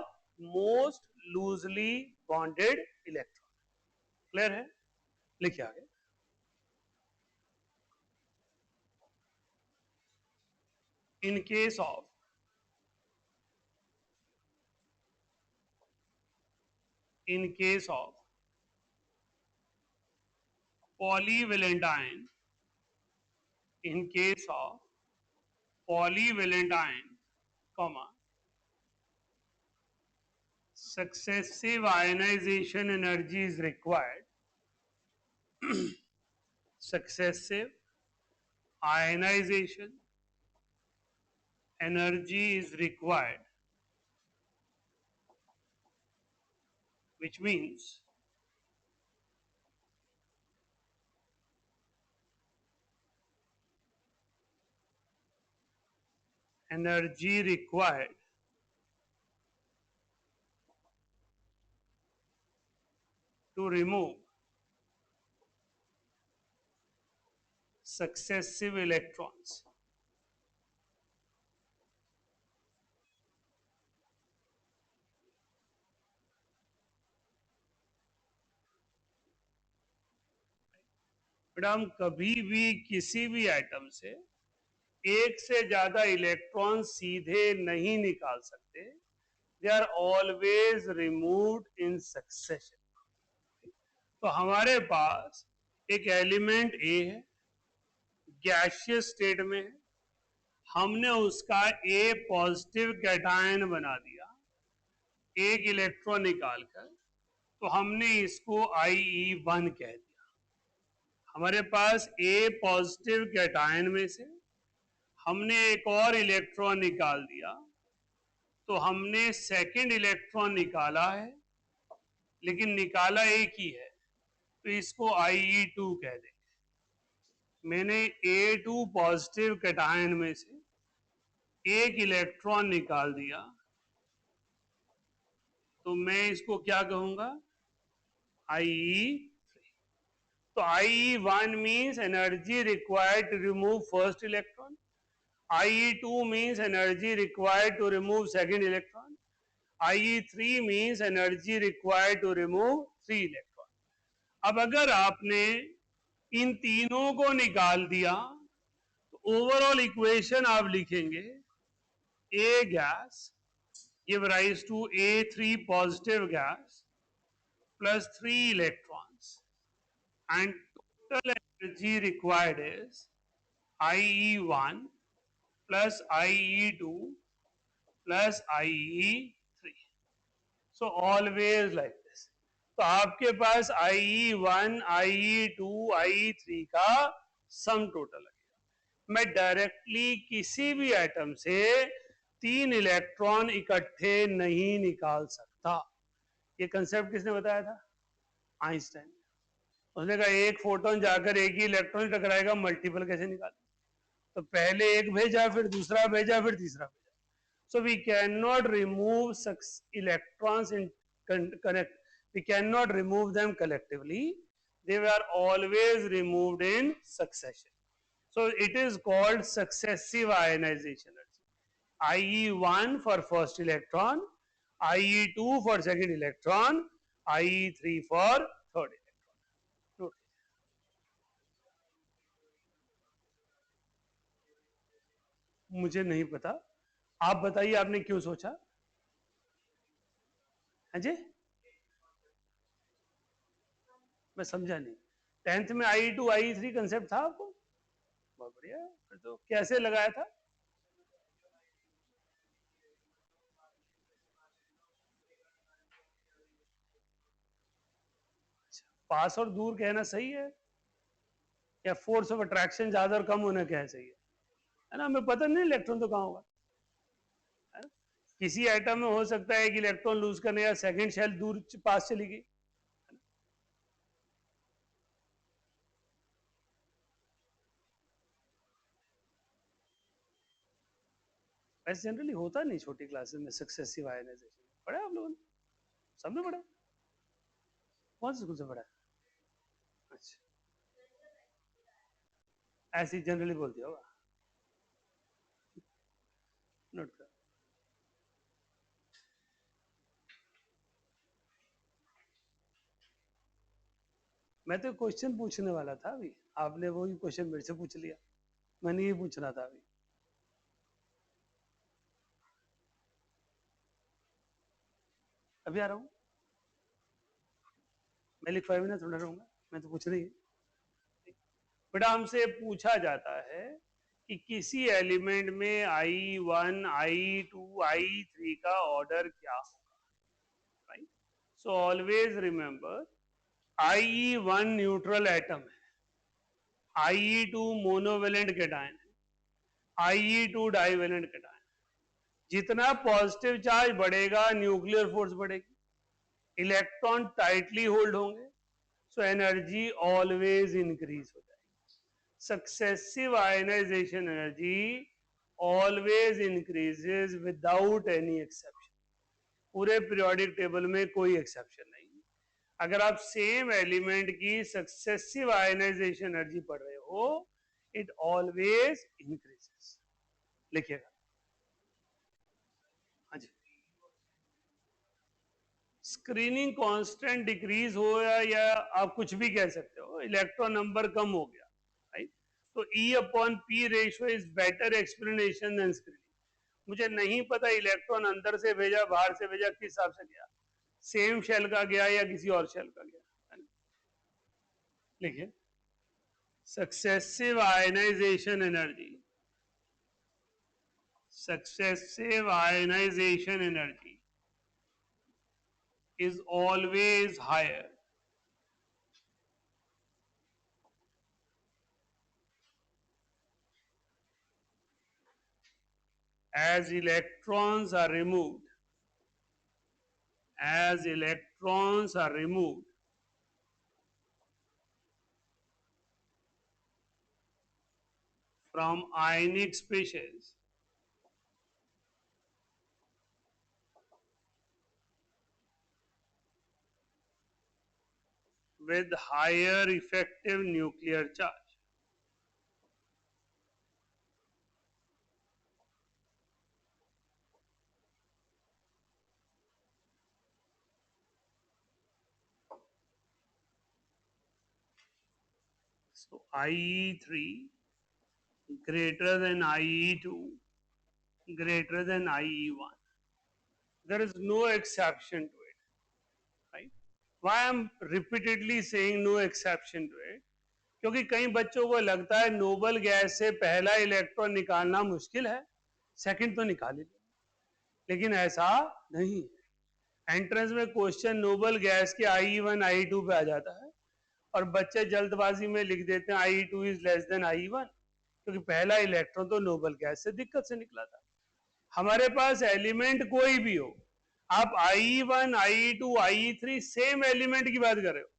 most loosely bonded electron. Clear है? लिखिए आगे। In case of polyvalent ion, in case of polyvalent ion, comma, successive ionization energy is required, successive ionization energy is required, which means energy required to remove successive electrons. बेटा हम कभी भी किसी भी एटम से एक से ज्यादा इलेक्ट्रॉन सीधे नहीं निकाल सकते, they are always removed in succession. तो हमारे पास एक एलिमेंट ए है, गैसियस स्टेट में है, हमने उसका ए पॉजिटिव कैटायन बना दिया एक इलेक्ट्रॉन निकालकर, तो हमने इसको IE1 कह दिया। हमारे पास ए पॉजिटिव कैटायन में से हमने एक और इलेक्ट्रॉन निकाल दिया, तो हमने सेकंड इलेक्ट्रॉन निकाला है, लेकिन निकाला एक ही है, तो इसको IE2 कह देंगे। मैंने A2 पॉजिटिव कैटायन में से एक इलेक्ट्रॉन निकाल दिया, तो मैं इसको क्या कहूंगा? IE3। तो IE1 means energy required to remove first electron, IE2 means energy required to remove second electron, IE3 means energy required to remove 3 electron. अब अगर आपने इन तीनों को निकाल दिया तो ओवरऑल इक्वेशन आप लिखेंगे A gas give rise to A3 positive gas plus 3 electrons, and total energy required is IE1 plus IE2 plus IE3. So always like this. तो आपके पास IE1, IE2, IE3 का सम टोटल लगेगा। मैं डायरेक्टली किसी भी एटम से 3 इलेक्ट्रॉन इकट्ठे नहीं निकाल सकता। ये कंसेप्ट किसने बताया था? आइंस्टाइन। उसने कहा एक फोटोन जाकर एक ही इलेक्ट्रॉन टकराएगा, मल्टीपल कैसे निकाले? तो पहले एक भेजा, फिर दूसरा भेजा, फिर तीसरा भेजा। So we cannot remove electrons in connect. We cannot remove them collectively. They were always removed in succession. So it is called successive ionization. IE1 for first electron, IE2 for second electron, IE3 for third electron. मुझे नहीं पता, आप बताइए आपने क्यों सोचा? हाँ जी, मैं समझा नहीं। 10th में IE2 IE3 कंसेप्ट था आपको? बहुत बढ़िया, फिर तो कैसे लगाया था? पास और दूर कहना सही है, या फोर्स ऑफ अट्रैक्शन ज्यादा और कम होना क्या है सही है ना? हमें पता नहीं इलेक्ट्रॉन तो कहाँ होगा, है ना? किसी एटम में हो सकता है कि इलेक्ट्रॉन लूज करने या सेकंड शेल दूर पास चली गई। वैसे जनरली होता नहीं छोटी क्लासेस में सक्सेसिव आयनाइजेशन, पढ़ा आप लोगों ने? सबने पढ़ा? कौन से स्कूल से पढ़ा? अच्छा, ऐसे ही जनरली बोल दिया होगा, नोट कर। मैं तो क्वेश्चन पूछने वाला था अभी, आपने वही क्वेश्चन मेरे से पूछ लिया। मैंने ये पूछना था अभी। अभी आ रहा हूँ, मैं लिखवाए बिना थोड़ा रहूंगा, मैं तो पूछ रही है। बेटा हमसे पूछा जाता है कि किसी एलिमेंट में I1 I2 I3 का ऑर्डर क्या होगा, right? So always remember, IE1 neutral atom है, IE2 मोनोवेलेंट केटायन है, IE2 डाइवेलेंट केटायन। जितना पॉजिटिव चार्ज बढ़ेगा न्यूक्लियर फोर्स बढ़ेगी, इलेक्ट्रॉन टाइटली होल्ड होंगे, सो एनर्जी ऑलवेज इंक्रीज हो जाएगी। Successive ionization energy always increases without any exception. पूरे पीरियोडिक टेबल में कोई एक्सेप्शन नहीं। अगर आप सेम एलिमेंट की सक्सेसिव आयनाइजेशन एनर्जी पढ़ रहे हो, इट ऑलवेज इंक्रीजेस। लिखिएगा। हाँ जी, स्क्रीनिंग कांस्टेंट डिक्रीज हो या आप कुछ भी कह सकते हो, इलेक्ट्रॉन नंबर कम हो गया, राइट? तो E/P ratio is better explanation than screening. मुझे नहीं पता इलेक्ट्रॉन अंदर से भेजा बाहर से भेजा किस हिसाब से गया, सेम शेल का गया या किसी और शेल का गया, है ना? लिखिए, successive ionization energy, successive ionization energy is always higher as electrons are removed, as electrons are removed from ionic species with higher effective nuclear charge. So IE3 greater than IE2 greater than IE1. There is no exception to it, right? Why I'm repeatedly saying no exception to it? क्योंकि कई बच्चों को लगता है नोबल गैस से पहला इलेक्ट्रॉन निकालना मुश्किल है, सेकंड तो निकाल ही लेंगे, लेकिन ऐसा नहीं है। एंट्रेंस में क्वेश्चन नोबल गैस के IE1 IE2 पे आ जाता है और बच्चे जल्दबाजी में लिख देते हैं IE2 is less than IE1, क्योंकि पहला इलेक्ट्रॉन तो नोबल गैस से दिक्कत से निकला था। हमारे पास एलिमेंट कोई भी हो, आप IE1 IE2 IE3 same element की बात कर रहे हो,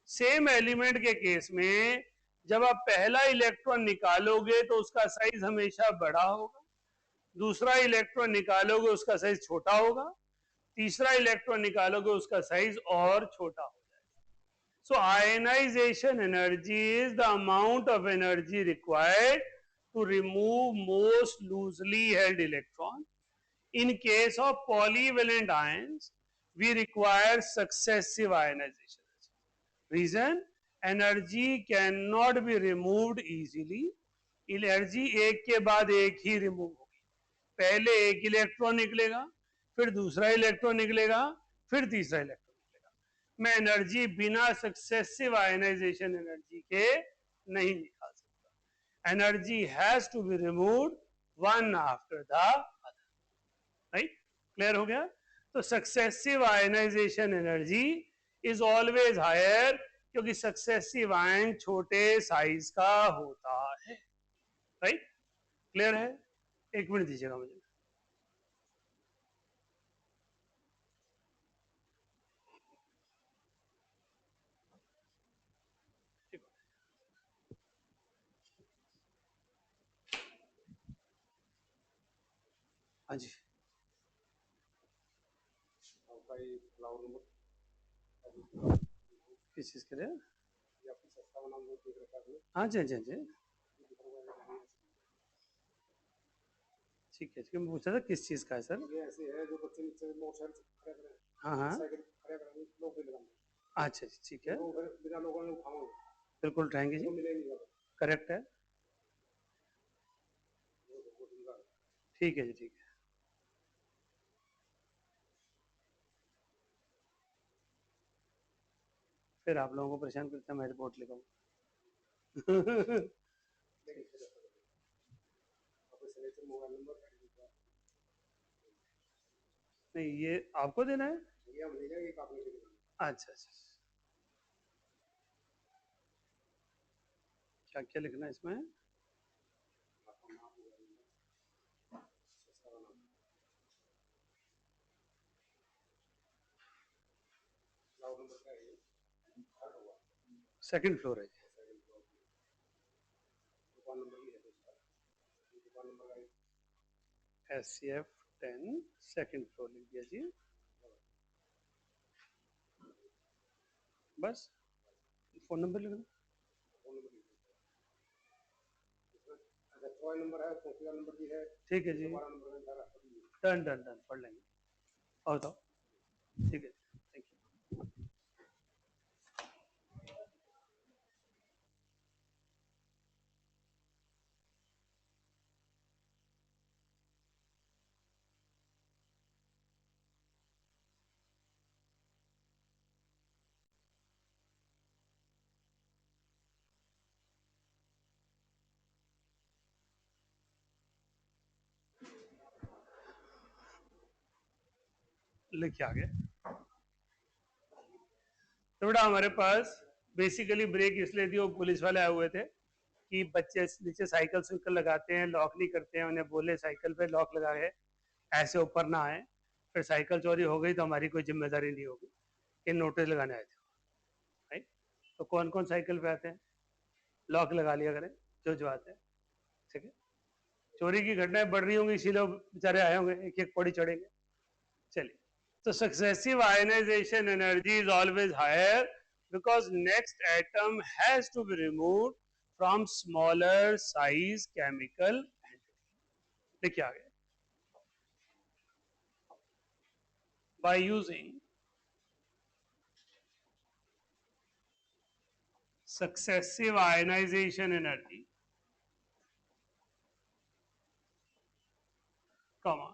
सेम एलिमेंट के केस में जब आप पहला इलेक्ट्रॉन निकालोगे तो उसका साइज हमेशा बड़ा होगा, दूसरा इलेक्ट्रॉन निकालोगे उसका साइज छोटा होगा, तीसरा इलेक्ट्रॉन निकालोगे उसका साइज और छोटा हो जाएगा। So ionization energy is the amount of energy required to remove most loosely held electron. In case of polyvalent ions, we require successive ionization. Reason, energy cannot be removed easily. Energy एक के बाद एक ही रिमूव होगी। पहले एक इलेक्ट्रॉन निकलेगा, फिर दूसरा इलेक्ट्रॉन निकलेगा, फिर तीसरा इलेक्ट्रॉन निकलेगा। मैं एनर्जी बिना सक्सेसिव आयनाइजेशन एनर्जी के नहीं निकाल सकता। Energy has to be removed one after the other. Right, clear हो गया? तो successive ionization energy is always higher, क्योंकि सक्सेसिव आयन छोटे साइज का होता है। राइट, क्लियर है? एक मिनट दीजिएगा मुझे। हाँ जी, किस चीज के लिए? हाँ जी, हाँ जी, हाँ जी, ठीक है। मैं पूछा था किस चीज का है सर? हाँ हाँ, अच्छा जी, ठीक है, बिल्कुल उठाएंगे जी, करेक्ट है, ठीक है जी, ठीक है। फिर आप लोगों को परेशान करते हैं, मैं रिपोर्ट लिखाऊंगा। नहीं, ये आपको देना है? अच्छा अच्छा, क्या क्या लिखना है इसमें? सेकंड फ्लोर है। SCF 10 सेकंड फ्लोर लिख दिया जी, बस। फोन नंबर लिखना, ठीक है जी, डन डन डन, पढ़ लेंगे। और बताओ, ठीक है, थैंक यू। लिखिए आगे। तो बेटा हमारे पास बेसिकली ब्रेक इसलिए थी, वो पुलिस वाले आए हुए थे कि बच्चे नीचे साइकिल सुइकल लगाते हैं, लॉक नहीं करते हैं, उन्हें बोले साइकिल पे लॉक लगा के ऐसे ऊपर ना आए, फिर साइकिल चोरी हो गई तो हमारी कोई जिम्मेदारी नहीं होगी। कि नोटिस लगाने आए थे, राइट? तो कौन कौन साइकिल पे आते हैं, लॉक लगा लिया करें जो आते हैं, ठीक है? चोरी की घटनाएं बढ़ रही होंगी, इसीलिए बेचारे आए होंगे, एक एक पौड़ी चढ़ेंगे। चलिए, so successive ionization energy is always higher because next atom has to be removed from smaller size chemical entity. देखिए आगे, by using successive ionization energy, comma,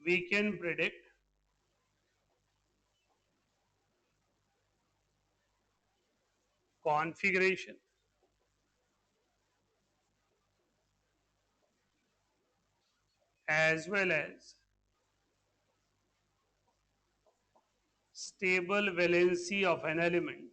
we can predict configuration as well as stable valency of an element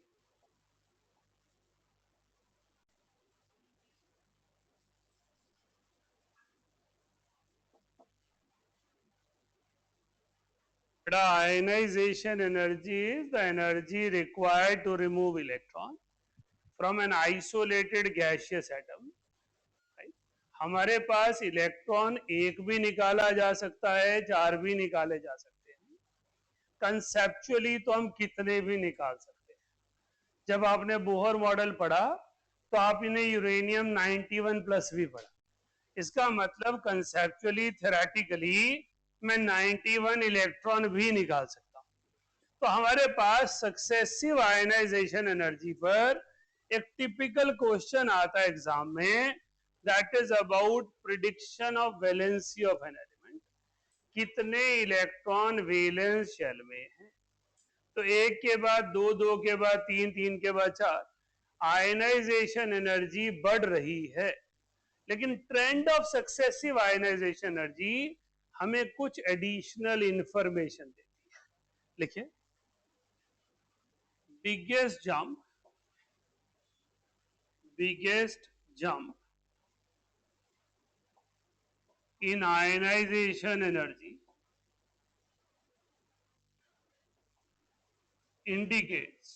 The ionization energy is the energy required to remove electron from an isolated gaseous atom. Right? हमारे पास इलेक्ट्रॉन एक भी निकाला जा सकता है, चार भी निकाले जा सकते हैं। कंसेप्चुअली तो हम कितने भी निकाल सकते हैं। जब आपने बोहर मॉडल पढ़ा तो आपने यूरेनियम 91 प्लस भी पढ़ा। इसका मतलब कंसेप्चुअली थेरेटिकली मैं 91 इलेक्ट्रॉन भी निकाल सकता हूं। तो हमारे पास सक्सेसिव आयनाइजेशन एनर्जी पर एक टिपिकल क्वेश्चन आता है एग्जाम में, that is about prediction of valency of an element, कितने इलेक्ट्रॉन वैलेंस शेल में है। तो एक के बाद दो, दो के बाद तीन, तीन के बाद चार, आयनाइजेशन एनर्जी बढ़ रही है। लेकिन trend of successive ionization energy हमें कुछ एडिशनल इंफॉर्मेशन देती है। लिखिए, biggest jump in ionization energy indicates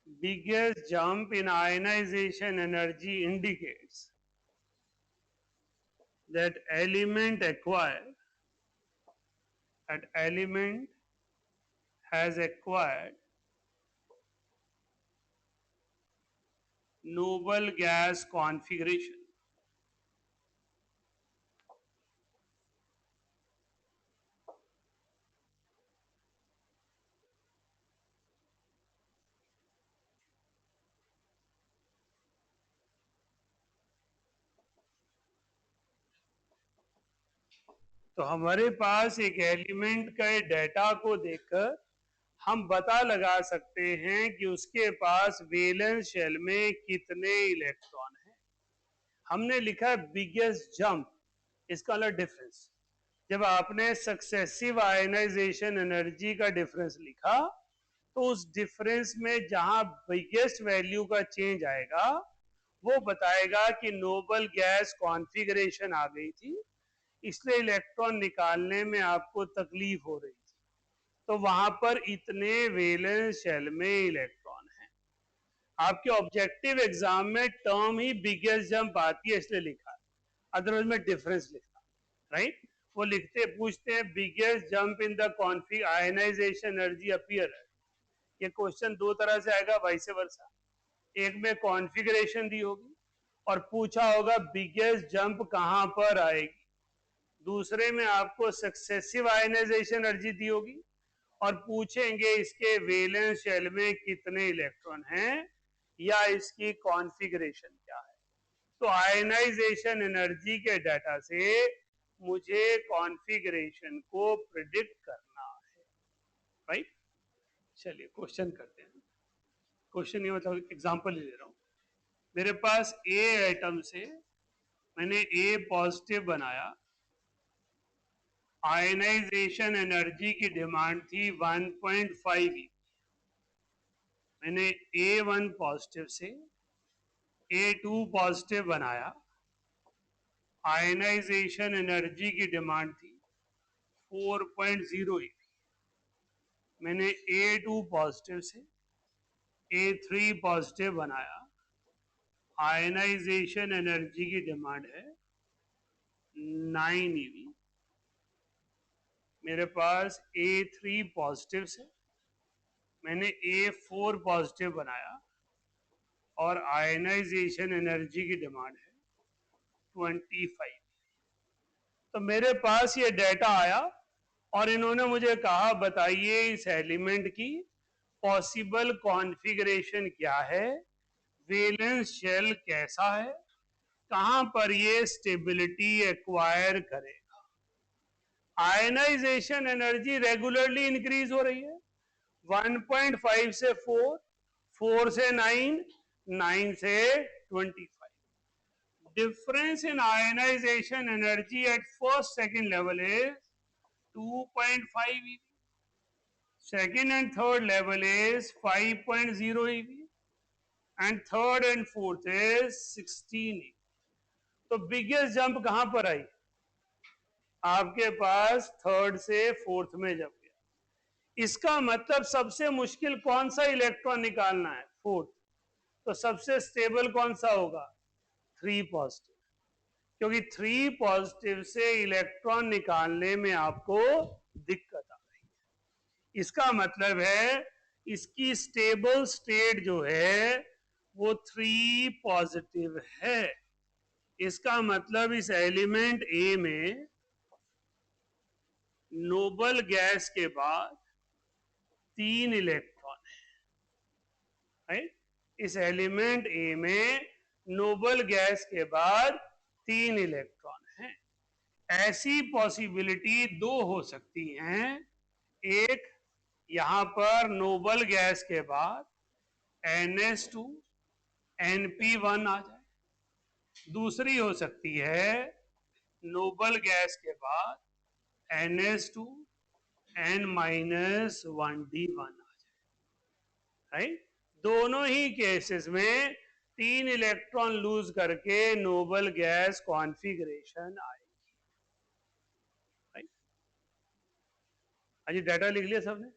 biggest jump in ionization energy indicates that element has acquired noble gas configuration. तो हमारे पास एक एलिमेंट के डेटा को देखकर हम पता लगा सकते हैं कि उसके पास वैलेंस शेल में कितने इलेक्ट्रॉन हैं। हमने लिखा बिगेस्ट जंप, इसका मतलब डिफरेंस। जब आपने सक्सेसिव आयनाइजेशन एनर्जी का डिफरेंस लिखा तो उस डिफरेंस में जहां बिगेस्ट वैल्यू का चेंज आएगा वो बताएगा कि नोबल गैस कॉन्फ़िगरेशन आ गई थी, इसलिए इलेक्ट्रॉन निकालने में आपको तकलीफ हो रही थी। तो वहां पर इतने वैलेंस शेल में इलेक्ट्रॉन हैं। आपके ऑब्जेक्टिव एग्जाम में टर्म ही बिगेस्ट जंप आती है, इसलिए लिखा है, अदरवाइज में डिफरेंस लिखा, राइट। वो लिखते पूछते हैं biggest jump in the config ionization energy appear. ये क्वेश्चन दो तरह से आएगा, वाइस वर्सा। एक में कॉन्फ़िगरेशन दी होगी और पूछा होगा बिगेस्ट जंप कहां पर आएगी। दूसरे में आपको सक्सेसिव आयनाइजेशन एनर्जी दी होगी और पूछेंगे इसके वैलेंस शेल में कितने इलेक्ट्रॉन हैं या इसकी कॉन्फ़िगरेशन क्या है। तो आयनाइजेशन एनर्जी के डाटा से मुझे कॉन्फ़िगरेशन को प्रिडिक्ट करना है, राइट। चलिए क्वेश्चन करते हैं। क्वेश्चन ये मतलब एग्जांपल ले रहा हूं। मेरे पास ए एटम से मैंने ए पॉजिटिव बनाया, आयनाइजेशन एनर्जी की डिमांड थी 1.5 ई। मैंने A1 पॉजिटिव से A2 पॉजिटिव बनाया, आयनाइजेशन एनर्जी की डिमांड थी 4.0 ई। मैंने A2 पॉजिटिव से A3 पॉजिटिव बनाया, आयनाइजेशन एनर्जी की डिमांड है 9 ईवी। मेरे पास A3 पॉजिटिव से मैंने A4 पॉजिटिव बनाया और आयनाइजेशन एनर्जी की डिमांड है 25। तो मेरे पास ये डाटा आया और इन्होंने मुझे कहा बताइए इस एलिमेंट की पॉसिबल कॉन्फ़िगरेशन क्या है, वैलेंस शेल कैसा है, कहां पर ये स्टेबिलिटी एक्वायर करेगा। आयनाइजेशन एनर्जी रेगुलरली इंक्रीज हो रही है, 1.5 से 4, 4 से 9, 9 से 25। difference in ionization energy at first second level is 2.5 eV, second and third level is 5.0 eV and third and fourth is 16 eV। तो बिगेस्ट जंप कहां पर आई, आपके पास थर्ड से फोर्थ में जब गया। इसका मतलब सबसे मुश्किल कौन सा इलेक्ट्रॉन निकालना है, फोर्थ। तो सबसे स्टेबल कौन सा होगा, 3 पॉजिटिव, क्योंकि 3 पॉजिटिव से इलेक्ट्रॉन निकालने में आपको दिक्कत आ रही है। इसका मतलब है इसकी स्टेबल स्टेट जो है वो 3 पॉजिटिव है। इसका मतलब इस एलिमेंट ए में नोबल गैस के बाद 3 इलेक्ट्रॉन है, राइट। इस एलिमेंट ए में नोबल गैस के बाद 3 इलेक्ट्रॉन हैं। ऐसी पॉसिबिलिटी दो हो सकती हैं, एक यहां पर नोबल गैस के बाद NH2 NP1 आ जाए, दूसरी हो सकती है नोबल गैस के बाद NH2 N-1D1 आ जाए, राइट। दोनों ही केसेस में 3 इलेक्ट्रॉन लूज करके नोबल गैस कॉन्फ़िगरेशन आएगी, राइट। अजी डाटा लिख लिया सबने?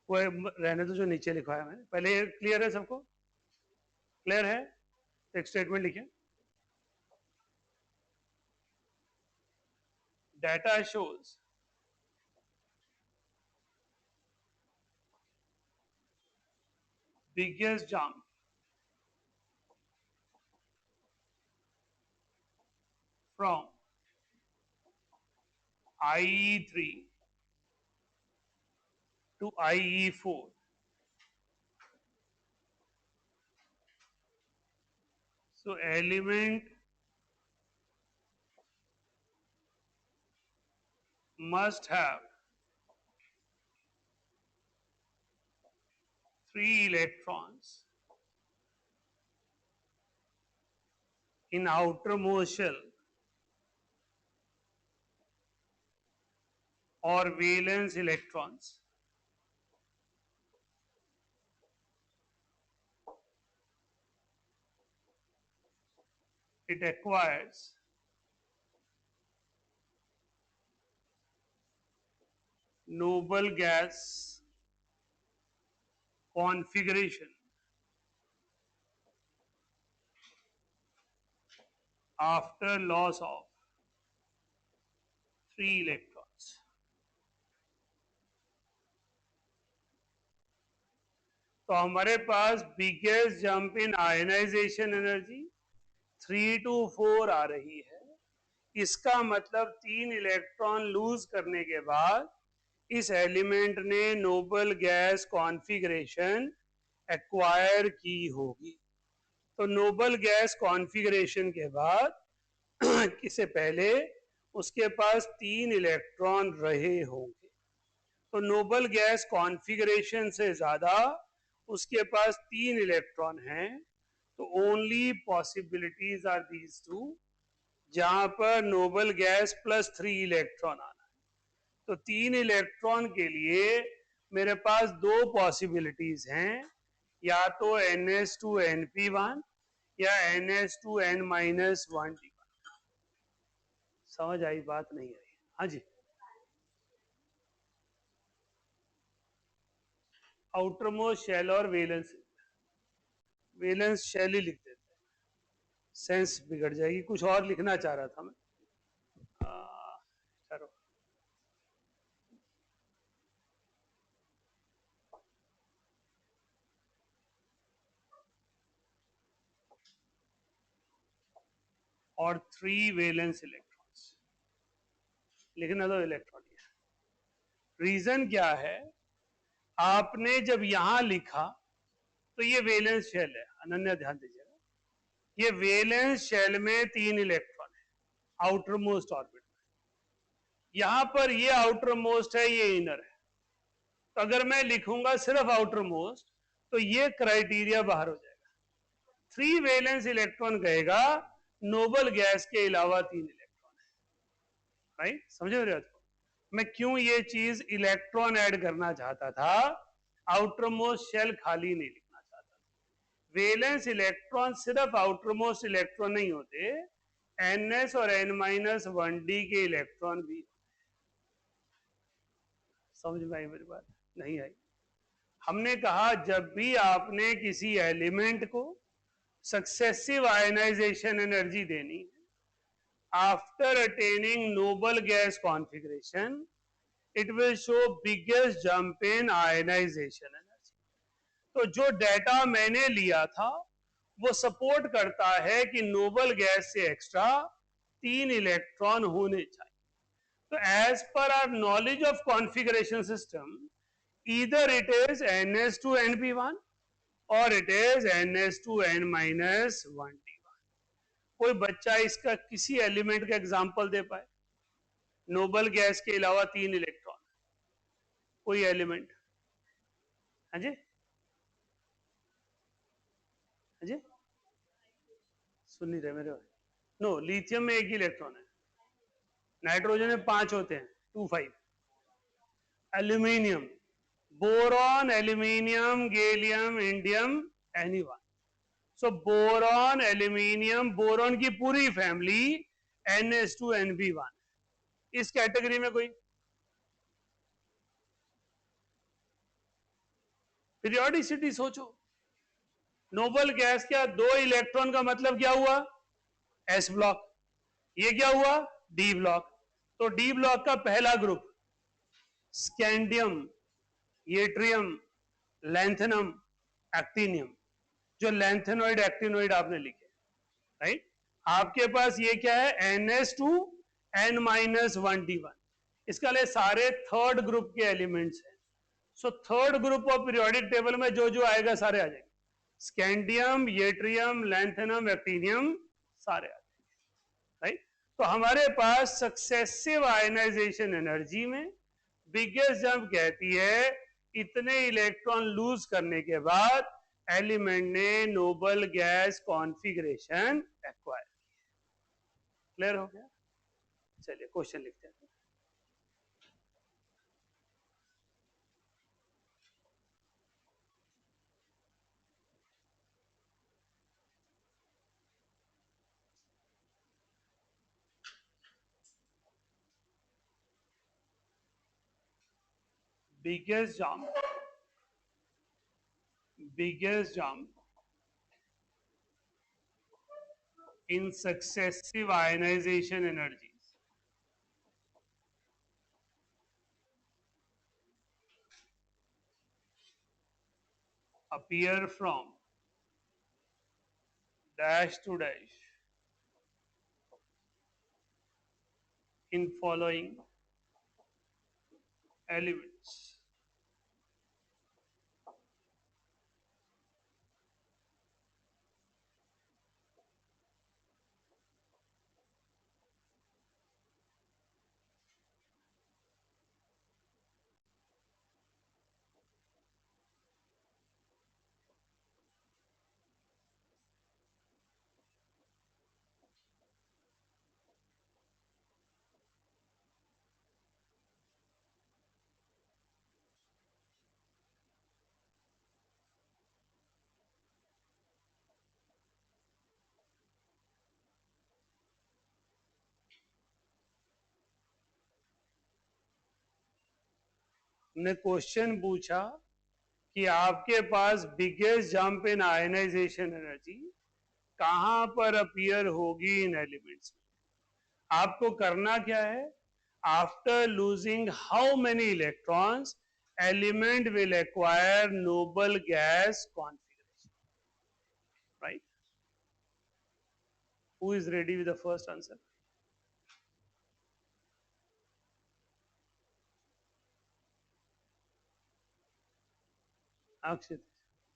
वो रहने तो जो नीचे लिखा है मैंने, पहले क्लियर है सबको? क्लियर है? एक स्टेटमेंट लिखिए, data shows biggest jump from IE3 to IE4 so element must have 3 electrons in outermost shell or valence electrons it acquires noble gas configuration after loss of 3 electrons. तो हमारे पास biggest jump in ionization energy 3 to 4 आ रही है। इसका मतलब 3 इलेक्ट्रॉन लूज करने के बाद इस एलिमेंट ने नोबल गैस कॉन्फ़िगरेशन एक्वायर की होगी। तो नोबल गैस कॉन्फ़िगरेशन के बाद इससे पहले उसके पास 3 इलेक्ट्रॉन रहे होंगे। तो नोबल गैस कॉन्फ़िगरेशन से ज्यादा उसके पास 3 इलेक्ट्रॉन हैं, तो only possibilities are these two, जहां पर नोबल गैस प्लस 3 इलेक्ट्रॉन आना है। तो 3 इलेक्ट्रॉन के लिए मेरे पास दो पॉसिबिलिटीज हैं, या तो NH2NP1 या NH2N-1D1। समझ आई बात? नहीं आई? हाँ जी। आउटरमोस्ट शेल और वेलेंस, वेलेंस शेल ही लिख देते हैं, सेंस बिगड़ जाएगी। कुछ और लिखना चाह रहा था मैं। चलो और 3 वेलेंस इलेक्ट्रॉन्स लिखना दो, इलेक्ट्रॉन। रीजन क्या है? आपने जब यहां लिखा तो ये वेलेंस शेल है, अनन्या ध्यान दीजिएगा, ये वेलेंस शेल में 3 इलेक्ट्रॉन है आउटर मोस्ट ऑर्बिट में। यहां पर ये आउटर मोस्ट है, ये इनर है। तो अगर मैं लिखूंगा सिर्फ आउटर मोस्ट तो ये क्राइटेरिया बाहर हो जाएगा। 3 वेलेंस इलेक्ट्रॉन कहेगा नोबल गैस के अलावा 3 इलेक्ट्रॉन है, राइट? समझ रहे हो? मैं क्यों ये चीज इलेक्ट्रॉन ऐड करना चाहता था, आउटर मोस्ट शेल खाली नहीं लिखना चाहता। वेलेंस इलेक्ट्रॉन सिर्फ आउटर मोस्ट इलेक्ट्रॉन नहीं होते, NS और N-1D के इलेक्ट्रॉन भी। समझ में आई मेरी बात? नहीं आई? हमने कहा जब भी आपने किसी एलिमेंट को सक्सेसिव आयनाइजेशन एनर्जी देनी है, after attaining noble gas configuration, it will show biggest jump in ionization energy. तो जो डेटा मैंने लिया था वो सपोर्ट करता है कि नोबल गैस से एक्स्ट्रा 3 इलेक्ट्रॉन होने चाहिए। तो as per our knowledge of configuration system, either it is NH2NP1 or it is NH2N-1D1, कोई बच्चा इसका किसी एलिमेंट का एग्जांपल दे पाए? नोबल गैस के अलावा 3 इलेक्ट्रॉन, कोई एलिमेंट? हाँ जी, हाँ जी, सुन नहीं रहे मेरे भाई? नो, लिथियम में एक ही इलेक्ट्रॉन है, नाइट्रोजन में 5 होते हैं, 2 5। Aluminium, boron, aluminium, gallium, indium, anyone. So boron, aluminium, boron की पूरी फैमिली NH2 NB1, इस कैटेगरी में कोई? पीरियोडिसिटी सोचो, नोबल गैस क्या, 2 इलेक्ट्रॉन का मतलब क्या हुआ? S block. ये क्या हुआ? D block. तो D ब्लॉक का पहला group scandium, yttrium, lanthanum, actinium. जो लैंथेनोइड एक्टिनोइड आपने लिखे, राइट? आपके पास ये क्या है? NH2N-1D1। इसका ले सारे थर्ड ग्रुप के एलिमेंट्स हैं। So third group of periodic table में जो जो आएगा सारे आ जाएंगे, स्कैंडियम, येट्रियम, लैंथेनम, एक्टिनियम, सारे आ जाएंगे, राइट? तो हमारे पास सक्सेसिव आयनाइजेशन एनर्जी में बिगेस्ट जंप कहती है इतने इलेक्ट्रॉन लूज करने के बाद एलिमेंट ने Nobel gas configuration acquire. Clear हो गया? चलिए क्वेश्चन लिखते हैं। biggest jump in successive ionization energies appear from dash to dash in following elements. हमने क्वेश्चन पूछा कि आपके पास biggest jump in ionization energy कहां पर अपीयर होगी इन एलिमेंट्स में। आपको करना क्या है? After losing how many electrons element will acquire noble gas configuration, right? Who is ready with the first answer? Akshit,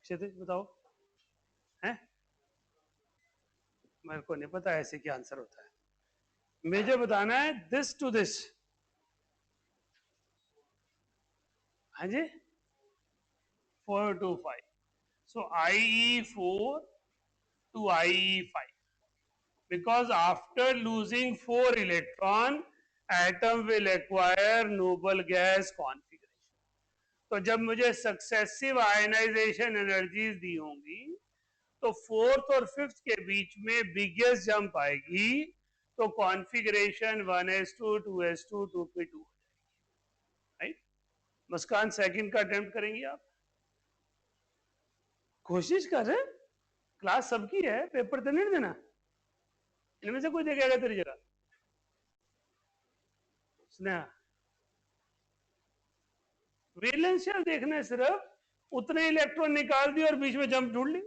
Kshitij बताओ। हैं? मेरे को नहीं पता ऐसे क्या आंसर होता है, मुझे बताना है दिस टू दिस। हाँ जी, 4 to 5। So IE4 to IE5, because after losing 4 electron atom will acquire noble gas configuration। तो जब मुझे सक्सेसिव आयनाइजेशन एनर्जीज दी होंगी तो फोर्थ और फिफ्थ के बीच में बिगेस्ट जंप आएगी, तो configuration 1s2 2s2 2p2, right? Muskan second का अटेम्प्ट करेंगी आप? कोशिश कर रहे, क्लास सबकी है, पेपर तो नहीं देना, इनमें से कोई देखेगा तेरी जगह? स्नेहा, वैलेंशियल देखना है सिर्फ, उतने इलेक्ट्रॉन निकाल दिए और बीच में जंप ढूंढ ली।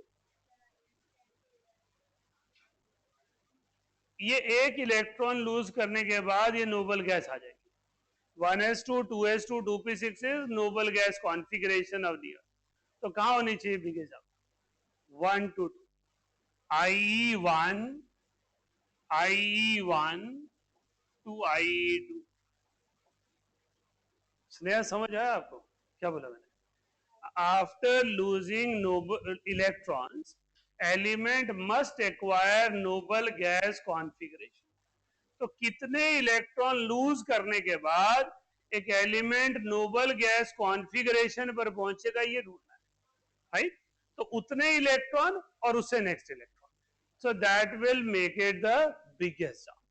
ये एक इलेक्ट्रॉन लूज करने के बाद ये नोबल गैस आ जाएगी। 1s2 2s2 2p6 is Nobel gas configuration of the earth. तो कहां होनी चाहिए biggest jump? 1 to 2, IE1 IE1 to IE2। Sneha समझ आया आपको क्या बोला मैंने? After losing noble electrons, element must acquire noble gas configuration। तो कितने इलेक्ट्रॉन लूज करने के बाद एक एलिमेंट नोबल गैस कॉन्फ़िगरेशन पर पहुंचेगा, ये ढूंढना है, राइट? तो उतने इलेक्ट्रॉन और उससे next electron, so that will make it the biggest jump.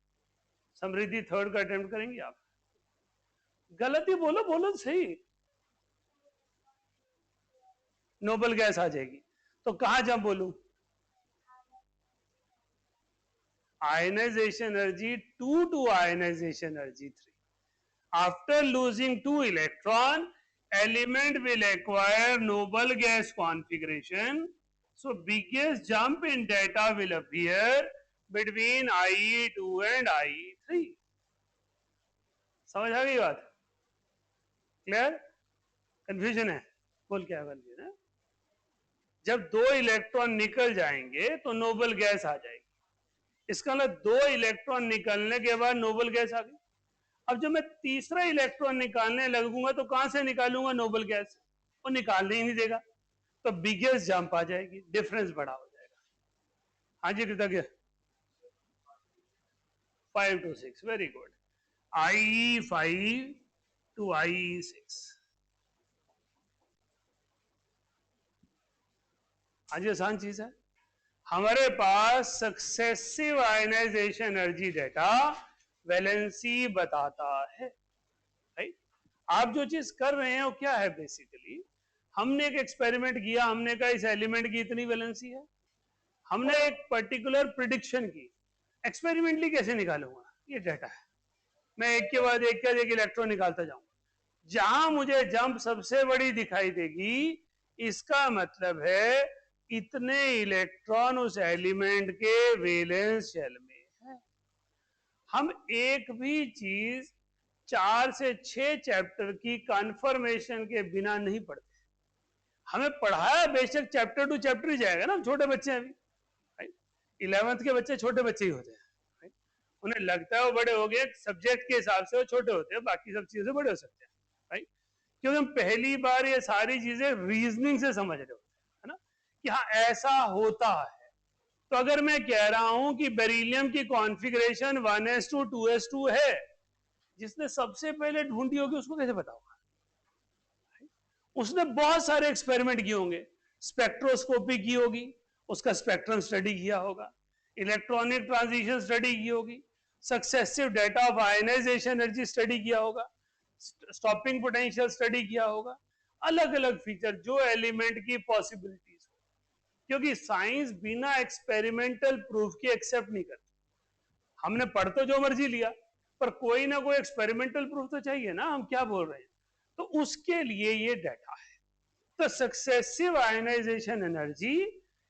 Samriddhi third का अटेम्प्ट करेंगे आप? गलती बोलो, बोलो सही। नोबल गैस आ जाएगी तो कहां जंप बोलूं? Ionization energy 2 to ionization energy 3। After losing 2 electron, element will acquire noble gas configuration. So biggest jump in data will appear between IE2 and IE3। समझ आ गई बात? क्लियर? कंफ्यूजन है? बोल क्या कंफ्यूजन है? जब 2 इलेक्ट्रॉन निकल जाएंगे तो नोबल गैस आ जाएगी। इसका मतलब 2 इलेक्ट्रॉन निकलने के बाद नोबल गैस आ गई। अब जब मैं तीसरा इलेक्ट्रॉन निकालने लगूंगा तो कहां से निकालूंगा नोबल गैस? वो निकालने ही नहीं देगा, तो बिगेस्ट जंप आ जाएगी, डिफरेंस बड़ा हो जाएगा। हाँ जी कृतज्ञ। 5 to 6, very good. IE5 to IE6। हाँ जी, आसान चीज है। हमारे पास successive ionization energy data valency बताता है, राइट? आप जो चीज कर रहे हैं वो क्या है? बेसिकली हमने एक एक्सपेरिमेंट किया, हमने कहा इस एलिमेंट की इतनी वैलेंसी है, हमने एक पर्टिकुलर प्रिडिक्शन की। एक्सपेरिमेंटली कैसे निकालूंगा? ये डेटा है, मैं एक के बाद एक इलेक्ट्रॉन निकालता जाऊंगा। जहां मुझे जंप सबसे बड़ी दिखाई देगी, इसका मतलब है इतने इलेक्ट्रॉन उस एलिमेंट के वैलेंस शेल में है। हम एक भी चीज 4 से 6 चैप्टर की कंफर्मेशन के बिना नहीं पढ़ते। हमें पढ़ाया बेशक चैप्टर टू चैप्टर ही जाएगा ना, छोटे बच्चे हैं अभी, 11th के बच्चे छोटे बच्चे ही होते हैं, right? उन्हें लगता है वो बड़े हो गए, सब्जेक्ट के हिसाब से वो छोटे होते हैं, बाकी सब चीजें बड़े हो सकते हैं, राइट? क्योंकि हम पहली बार ये सारी चीजें रीजनिंग से समझ रहे होते हैं, है ना, कि हाँ ऐसा होता है। तो अगर मैं कह रहा हूं कि बेरिलियम की कॉन्फ़िगरेशन 1s2 है, जिसने सबसे पहले ढूंढी होगी उसको कैसे पता होगा? उसने बहुत सारे एक्सपेरिमेंट किए होंगे, स्पेक्ट्रोस्कोपी की होगी, उसका स्पेक्ट्रम स्टडी किया होगा, इलेक्ट्रॉनिक ट्रांजिशन स्टडी की होगी, successive data of ionization energy study किया होगा, स्टॉपिंग पोटेंशियल स्टडी किया होगा, अलग अलग फीचर जो एलिमेंट की पॉसिबिलिटीज हो। क्योंकि साइंस बिना एक्सपेरिमेंटल प्रूफ के एक्सेप्ट नहीं करती। हमने पढ़ तो जो मर्जी लिया, पर कोई ना कोई एक्सपेरिमेंटल प्रूफ तो चाहिए ना, हम क्या बोल रहे हैं, तो उसके लिए ये डाटा है। तो successive ionization energy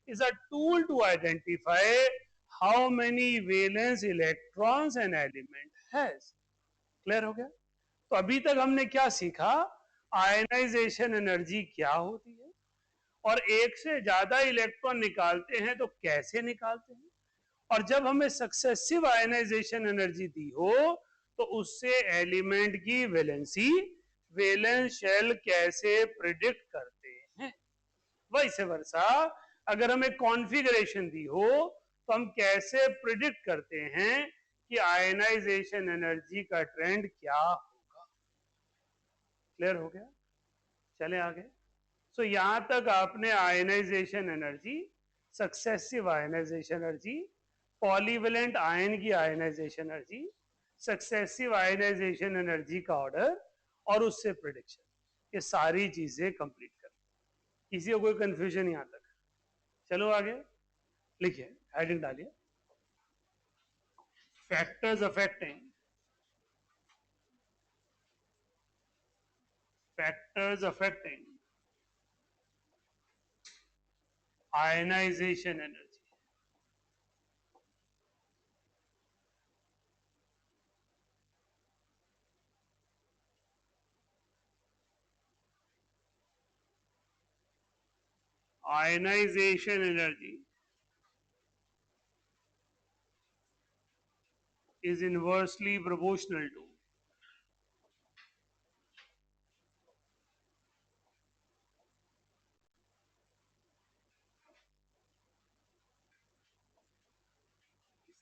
is a tool to identify how many valence electrons an element has. Clear हो गया? तो अभी तक हमने क्या सीखा? आयनाइजेशन एनर्जी क्या होती है, और एक से ज्यादा इलेक्ट्रॉन निकालते हैं तो कैसे निकालते हैं, और जब हमें सक्सेसिव आयनाइजेशन एनर्जी दी हो तो उससे एलिमेंट की वैलेंसी, वैलेंस शेल कैसे प्रिडिक्ट करते हैं। वैसे वर्षा अगर हमें कॉन्फ़िगरेशन दी हो तो हम कैसे प्रिडिक्ट करते हैं कि आयनाइजेशन एनर्जी का ट्रेंड क्या होगा। क्लियर हो गया? चले आगे। सो यहां तक आपने ionization energy, successive ionization energy, polyvalent ion की ionization energy, successive ionization energy का ऑर्डर और उससे प्रिडिक्शन, ये सारी चीजें कंप्लीट कर। किसी को कोई कंफ्यूजन यहां तक? चलो आगे लिखिए, हेडिंग डालिए, factors affecting, factors affecting ionization energy. Ionization energy is inversely proportional to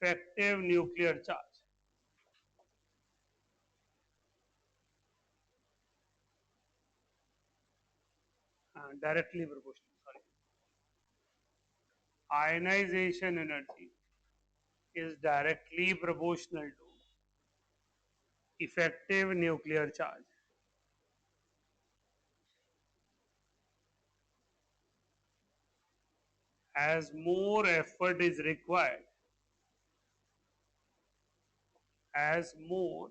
effective nuclear charge. Directly proportional, sorry. Ionization energy is directly proportional to effective nuclear charge. As more effort is required, as more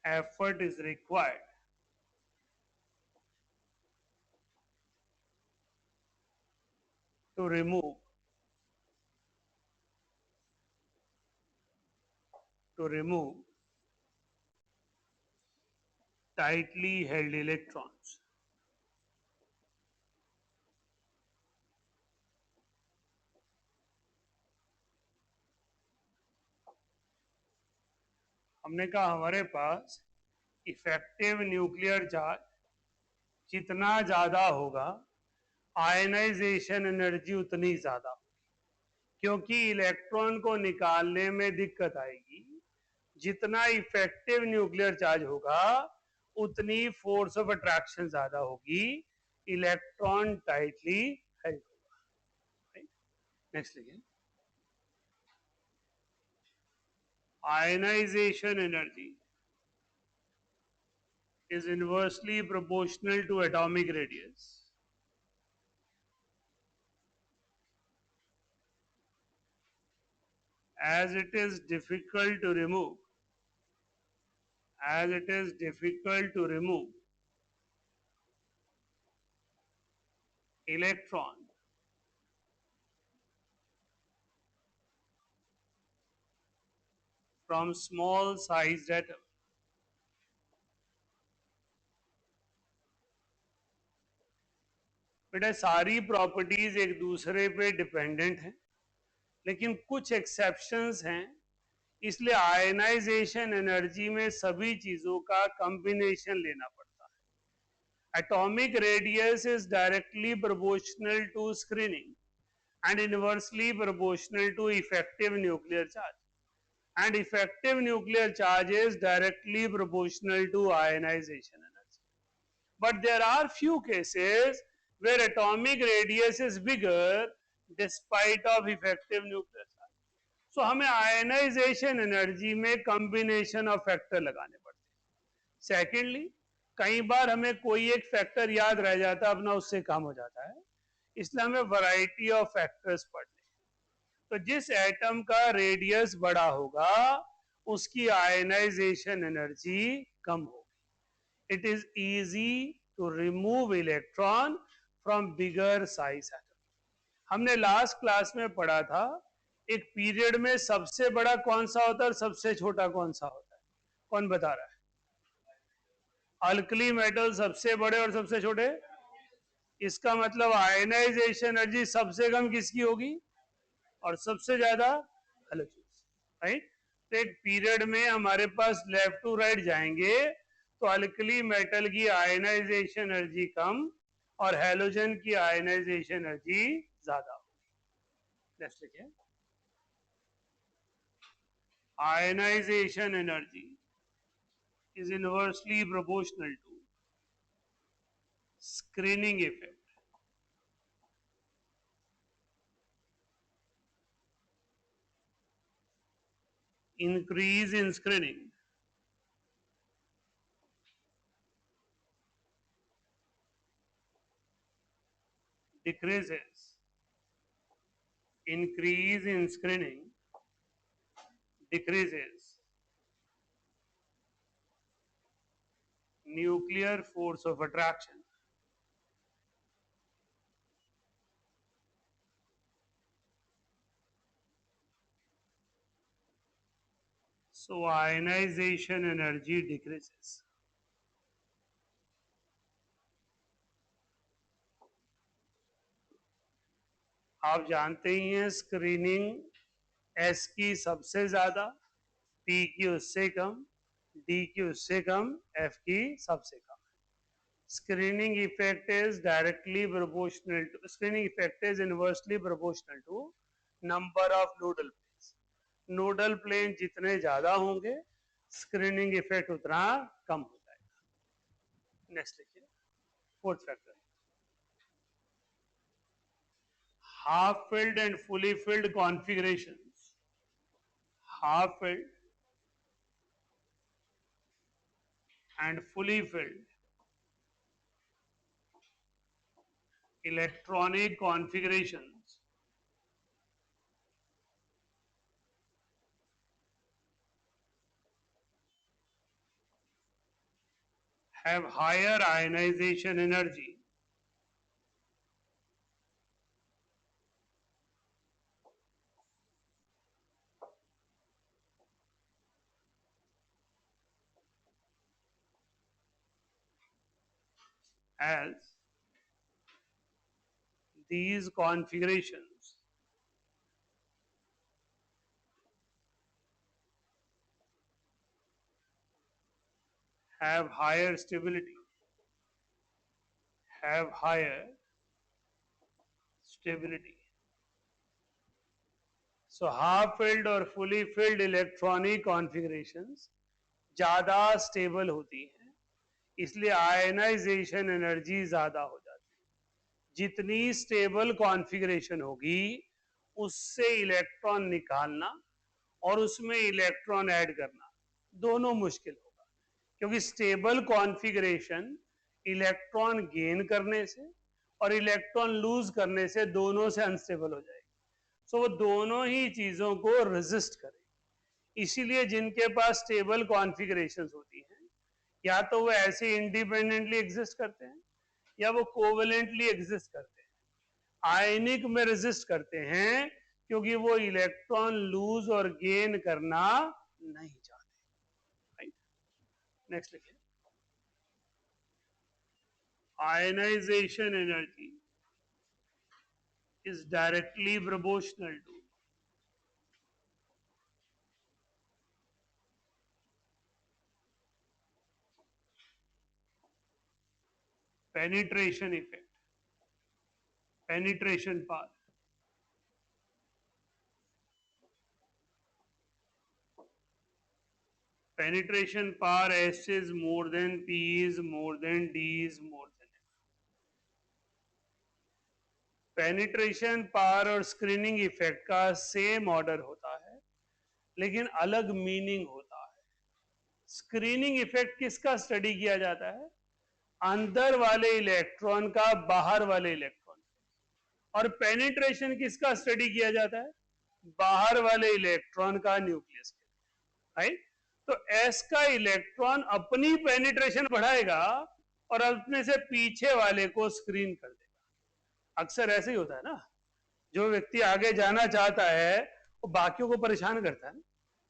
effort is required to remove tightly held electrons. हमने कहा हमारे पास इफेक्टिव न्यूक्लियर चार्ज जितना ज्यादा होगा आयनाइजेशन एनर्जी उतनी ज्यादा, क्योंकि इलेक्ट्रॉन को निकालने में दिक्कत आएगी। जितना इफेक्टिव न्यूक्लियर चार्ज होगा उतनी फोर्स ऑफ अट्रैक्शन ज्यादा होगी, इलेक्ट्रॉन टाइटली हेल्ड होगा। नेक्स्ट लिखिए, ionization energy is inversely proportional to atomic radius. As it is difficult to remove, electron from small sized atom. बेटा सारी प्रॉपर्टीज एक दूसरे पे डिपेंडेंट हैं, लेकिन कुछ एक्सेप्शंस हैं, इसलिए आयनाइजेशन एनर्जी में सभी चीजों का कॉम्बिनेशन लेना पड़ता है। Atomic radius is directly proportional to screening and inversely proportional to effective nuclear charge, and effective nuclear charge is directly proportional to ionization energy. But there are few cases where atomic radius is bigger despite of effective nuclear charge. So हमें ionization energy में combination of factor लगाने पड़ते हैं। Secondly, कई बार हमें कोई एक फैक्टर याद रह जाता है, अपना उससे काम हो जाता है, इसलिए हमें वैरायटी ऑफ फैक्टर्स पढ़ने। तो जिस एटम का रेडियस बड़ा होगा उसकी आयनाइजेशन एनर्जी कम होगी। It is easy to remove electron from bigger size atom. हमने लास्ट क्लास में पढ़ा था एक पीरियड में सबसे बड़ा कौन सा होता है और सबसे छोटा कौन सा होता है, कौन बता रहा है? अल्कली मेटल सबसे बड़े और सबसे छोटे, इसका मतलब आयनाइजेशन एनर्जी सबसे कम किसकी होगी और सबसे ज्यादा हैलोजन, राइट? तो एक पीरियड में हमारे पास लेफ्ट टू राइट जाएंगे तो अल्कली मेटल की आयनाइजेशन एनर्जी कम और हैलोजन की आयनाइजेशन एनर्जी ज्यादा होगी। नेक्स्ट लिखिए, ionization energy is inversely proportional to screening effect. Increase in screening decreases, increase in screening decreases nuclear force of attraction. So ionization energy decreases. आप जानते ही हैं स्क्रीनिंग एस की सबसे ज्यादा पी की उससे कम, डी की उससे कम, एफ की सबसे कम। Screening effect is directly proportional to, screening effect is inversely proportional to number of nodal planes. Nodal plane जितने ज्यादा होंगे स्क्रीनिंग इफेक्ट उतना कम हो जाएगा। नेक्स्ट लिखिए, fourth factor, half filled and fully filled configurations. Half filled and fully filled electronic configurations have higher ionization energy as these configurations have higher stability, have higher stability. So half filled और fully filled electronic configurations ज्यादा स्टेबल होती हैं, इसलिए आयनाइजेशन एनर्जी ज्यादा हो जाती है। जितनी स्टेबल कॉन्फ़िगरेशन होगी उससे इलेक्ट्रॉन निकालना और उसमें इलेक्ट्रॉन ऐड करना दोनों मुश्किल होगा, क्योंकि स्टेबल कॉन्फ़िगरेशन इलेक्ट्रॉन गेन करने से और इलेक्ट्रॉन लूज करने से दोनों से अनस्टेबल हो जाएगी। सो वो दोनों ही चीजों को रेजिस्ट करेगी। इसीलिए जिनके पास स्टेबल कॉन्फ़िगरेशंस होती हैं या तो वो ऐसे इंडिपेंडेंटली एग्जिस्ट करते हैं या वो कोवेलेंटली एग्जिस्ट करते हैं। आयनिक में रेजिस्ट करते हैं क्योंकि वो इलेक्ट्रॉन लूज और गेन करना नहीं चाहते। राइट, नेक्स्ट लिखिए, ionization energy is directly proportional to penetration effect, penetration power. Penetration power S is more than P is more than D is more than F. Penetration power और स्क्रीनिंग इफेक्ट का सेम ऑर्डर होता है लेकिन अलग मीनिंग होता है। स्क्रीनिंग इफेक्ट किसका स्टडी किया जाता है? अंदर वाले इलेक्ट्रॉन का बाहर वाले इलेक्ट्रॉन। और पेनिट्रेशन किसका स्टडी किया जाता है? बाहर वाले इलेक्ट्रॉन का न्यूक्लियस। राइट, तो एस का इलेक्ट्रॉन अपनी पेनिट्रेशन बढ़ाएगा और अपने से पीछे वाले को स्क्रीन कर देगा। अक्सर ऐसे ही होता है ना, जो व्यक्ति आगे जाना चाहता है वो बाकियों को परेशान करता है,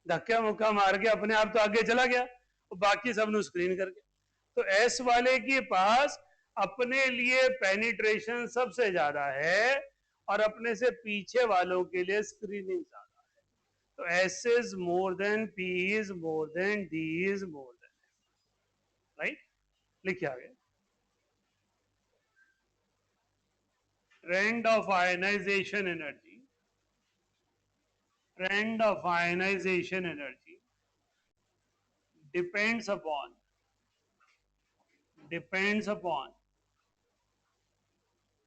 धक्का मुक्का मार के अपने आप तो आगे चला गया, वो बाकी सब ने स्क्रीन करके। तो एस वाले के पास अपने लिए पेनिट्रेशन सबसे ज्यादा है और अपने से पीछे वालों के लिए स्क्रीनिंग ज्यादा। तो S is more than P is more than D is more than F. Right, लिखिए आगे, trend of ionization energy, trend of ionization energy depends upon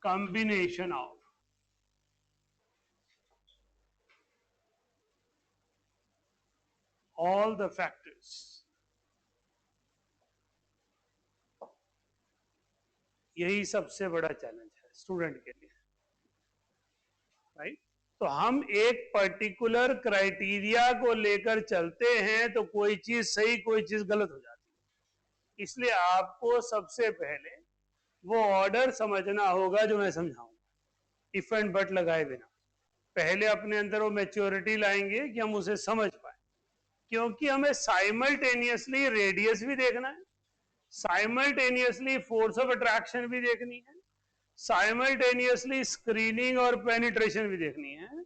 combination of all the factors. यही सबसे बड़ा चैलेंज है स्टूडेंट के लिए। राइट, तो हम एक पर्टिकुलर क्राइटेरिया को लेकर चलते हैं तो कोई चीज सही कोई चीज गलत हो जाती है। इसलिए आपको सबसे पहले वो ऑर्डर समझना होगा जो मैं समझाऊंगा, इफ एंड बट लगाए बिना। पहले अपने अंदर वो मैच्योरिटी लाएंगे कि हम उसे समझ पाए, क्योंकि हमें साइमल्टेनियसली रेडियस भी देखना है, साइमल्टेनियसली फोर्स ऑफ अट्रैक्शन भी देखनी है, साइमल्टेनियसली स्क्रीनिंग और पेनिट्रेशन भी देखनी है,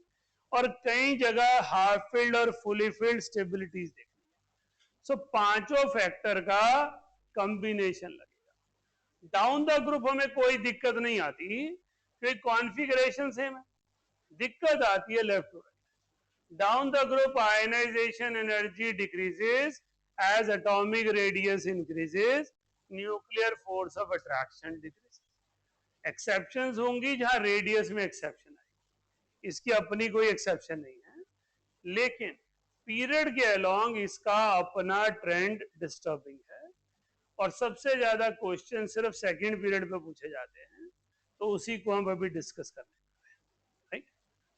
और कई जगह हाफ फील्ड और फुली फील्ड स्टेबिलिटीज देखनी है। सो पांचों फैक्टर का कॉम्बिनेशन लगेगा। डाउन द ग्रुप हमें कोई दिक्कत नहीं आती क्योंकि कॉन्फ़िगरेशन सेम है, दिक्कत आती है left to right. Down the group ionization energy decreases as atomic radius increases, nuclear force of attraction decreases. Exceptions होंगी जहां रेडियस में एक्सेप्शन आएगी, इसकी अपनी कोई एक्सेप्शन नहीं है, लेकिन पीरियड के अलोंग इसका अपना ट्रेंड डिस्टर्बिंग है। और सबसे ज्यादा क्वेश्चन सिर्फ सेकंड पीरियड पे पूछे जाते हैं, तो उसी को हम अभी डिस्कस करने हैं।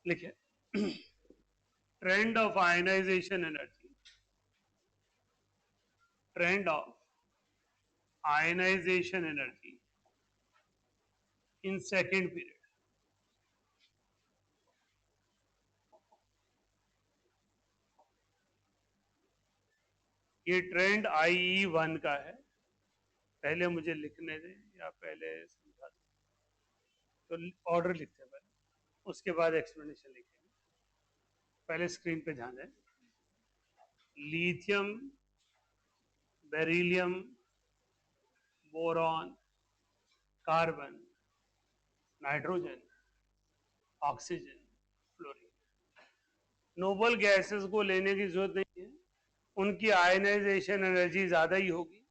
लिखिए trend of ionization energy, trend of ionization energy in second period। ये ट्रेंड IE1 का है, पहले मुझे लिखने दें या पहले समझा दें, तो ऑर्डर लिखते हैं पहले, उसके बाद एक्सप्लेनेशन लिखेंगे। पहले स्क्रीन पे ध्यान दें, lithium, beryllium, boron, carbon, nitrogen, oxygen, fluorine. Noble gases को लेने की जरूरत नहीं है, उनकी आयनाइजेशन एनर्जी ज्यादा ही होगी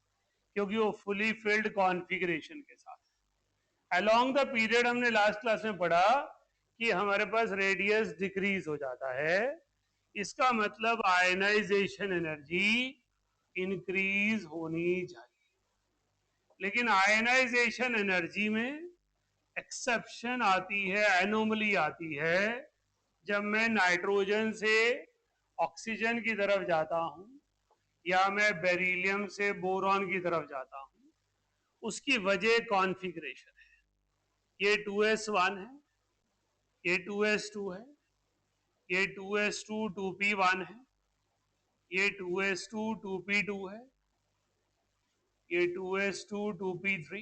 क्योंकि वो फुली फिल्ड कॉन्फ़िगरेशन के साथ है। अलोंग द पीरियड हमने लास्ट क्लास में पढ़ा कि हमारे पास रेडियस डिक्रीज हो जाता है, इसका मतलब आयनाइजेशन एनर्जी इंक्रीज होनी चाहिए। लेकिन आयनाइजेशन एनर्जी में एक्सेप्शन आती है, एनोमली आती है, जब मैं नाइट्रोजन से ऑक्सीजन की तरफ जाता हूं या मैं बेरिलियम से बोरॉन की तरफ जाता हूं। उसकी वजह कॉन्फ़िगरेशन है। ये 2s1 है, ये 2s2 है, ये 2s2 2p1 है, ये 2s2 2p2 है, ये 2s2 2p3,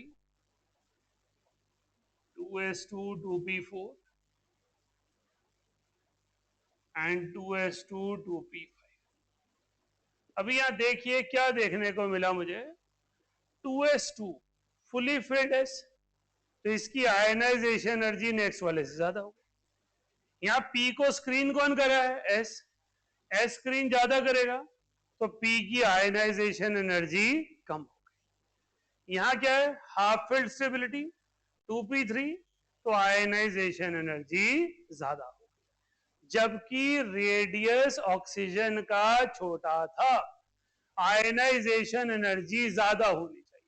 2s2 2p4 and 2s2 2p5। अभी यहां देखिए क्या देखने को मिला मुझे, 2s2 फुली फिल्ड एस, तो इसकी आयनाइजेशन एनर्जी नेक्स्ट वाले से ज्यादा होगी। यहां पी को स्क्रीन कौन कर रहा है, एस, एस स्क्रीन ज्यादा करेगा तो पी की आयनाइजेशन एनर्जी कम हो गई। यहां क्या है, हाफ फील्ड स्टेबिलिटी 2p3, तो आयनाइजेशन एनर्जी ज्यादा हो गई, जबकि रेडियस ऑक्सीजन का छोटा था, आयनाइजेशन एनर्जी ज्यादा होनी चाहिए।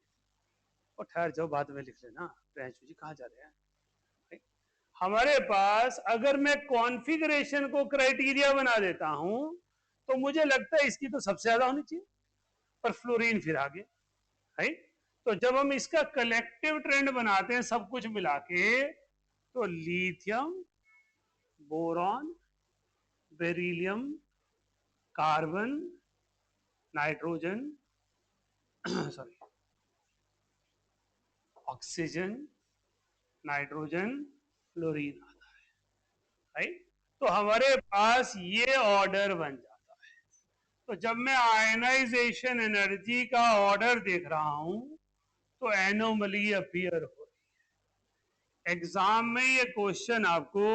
और ठहर जाओ, बाद में लिख लेना, प्रियांशु जी कहां जा रहे हैं। हमारे पास अगर मैं कॉन्फ़िगरेशन को क्राइटेरिया बना देता हूं तो मुझे लगता है इसकी तो सबसे ज्यादा होनी चाहिए, पर फ्लोरीन फिर आगे है। तो जब हम इसका कलेक्टिव ट्रेंड बनाते हैं सब कुछ मिला के, तो lithium, boron, beryllium, carbon, nitrogen, sorry, oxygen, nitrogen, fluorine आता है, राइट। तो हमारे पास ये ऑर्डर बन जाता है। तो जब मैं आयनाइजेशन एनर्जी का ऑर्डर देख रहा हूं तो एनोमली अपीयर हो रही है। एग्जाम में ये क्वेश्चन आपको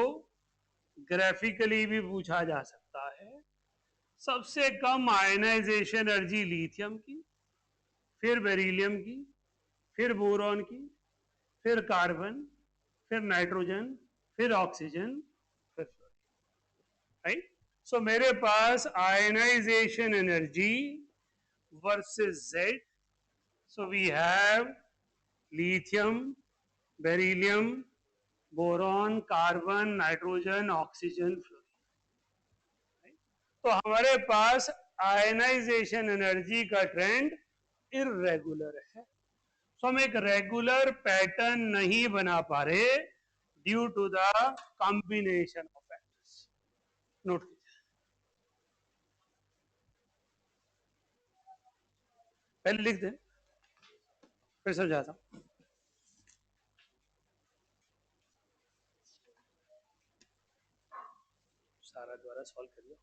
ग्राफिकली भी पूछा जा सकता है। सबसे कम आयनाइजेशन एनर्जी लिथियम की, फिर बेरिलियम की, फिर बोरॉन की, फिर कार्बन, फिर नाइट्रोजन, फिर ऑक्सीजन, फिर राइट। सो मेरे पास ionization energy versus Z, so we have lithium, beryllium, boron, carbon, nitrogen, oxygen, fluorine. तो हमारे पास आयनाइजेशन एनर्जी का ट्रेंड इररेगुलर है। तो हम एक रेगुलर पैटर्न नहीं बना पा रहे due to the combination of factors. Note कीजिए, पहले लिख दें फिर समझाता हूं। सारा द्वारा सॉल्व कर लो।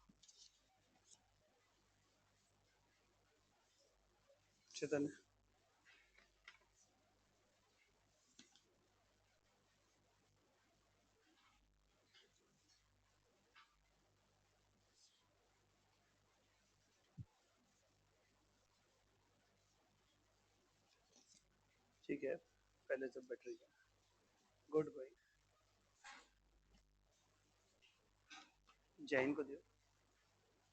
चेतन ठीक है, पहले से बेटर है। गुड भाई, जैन को दियो,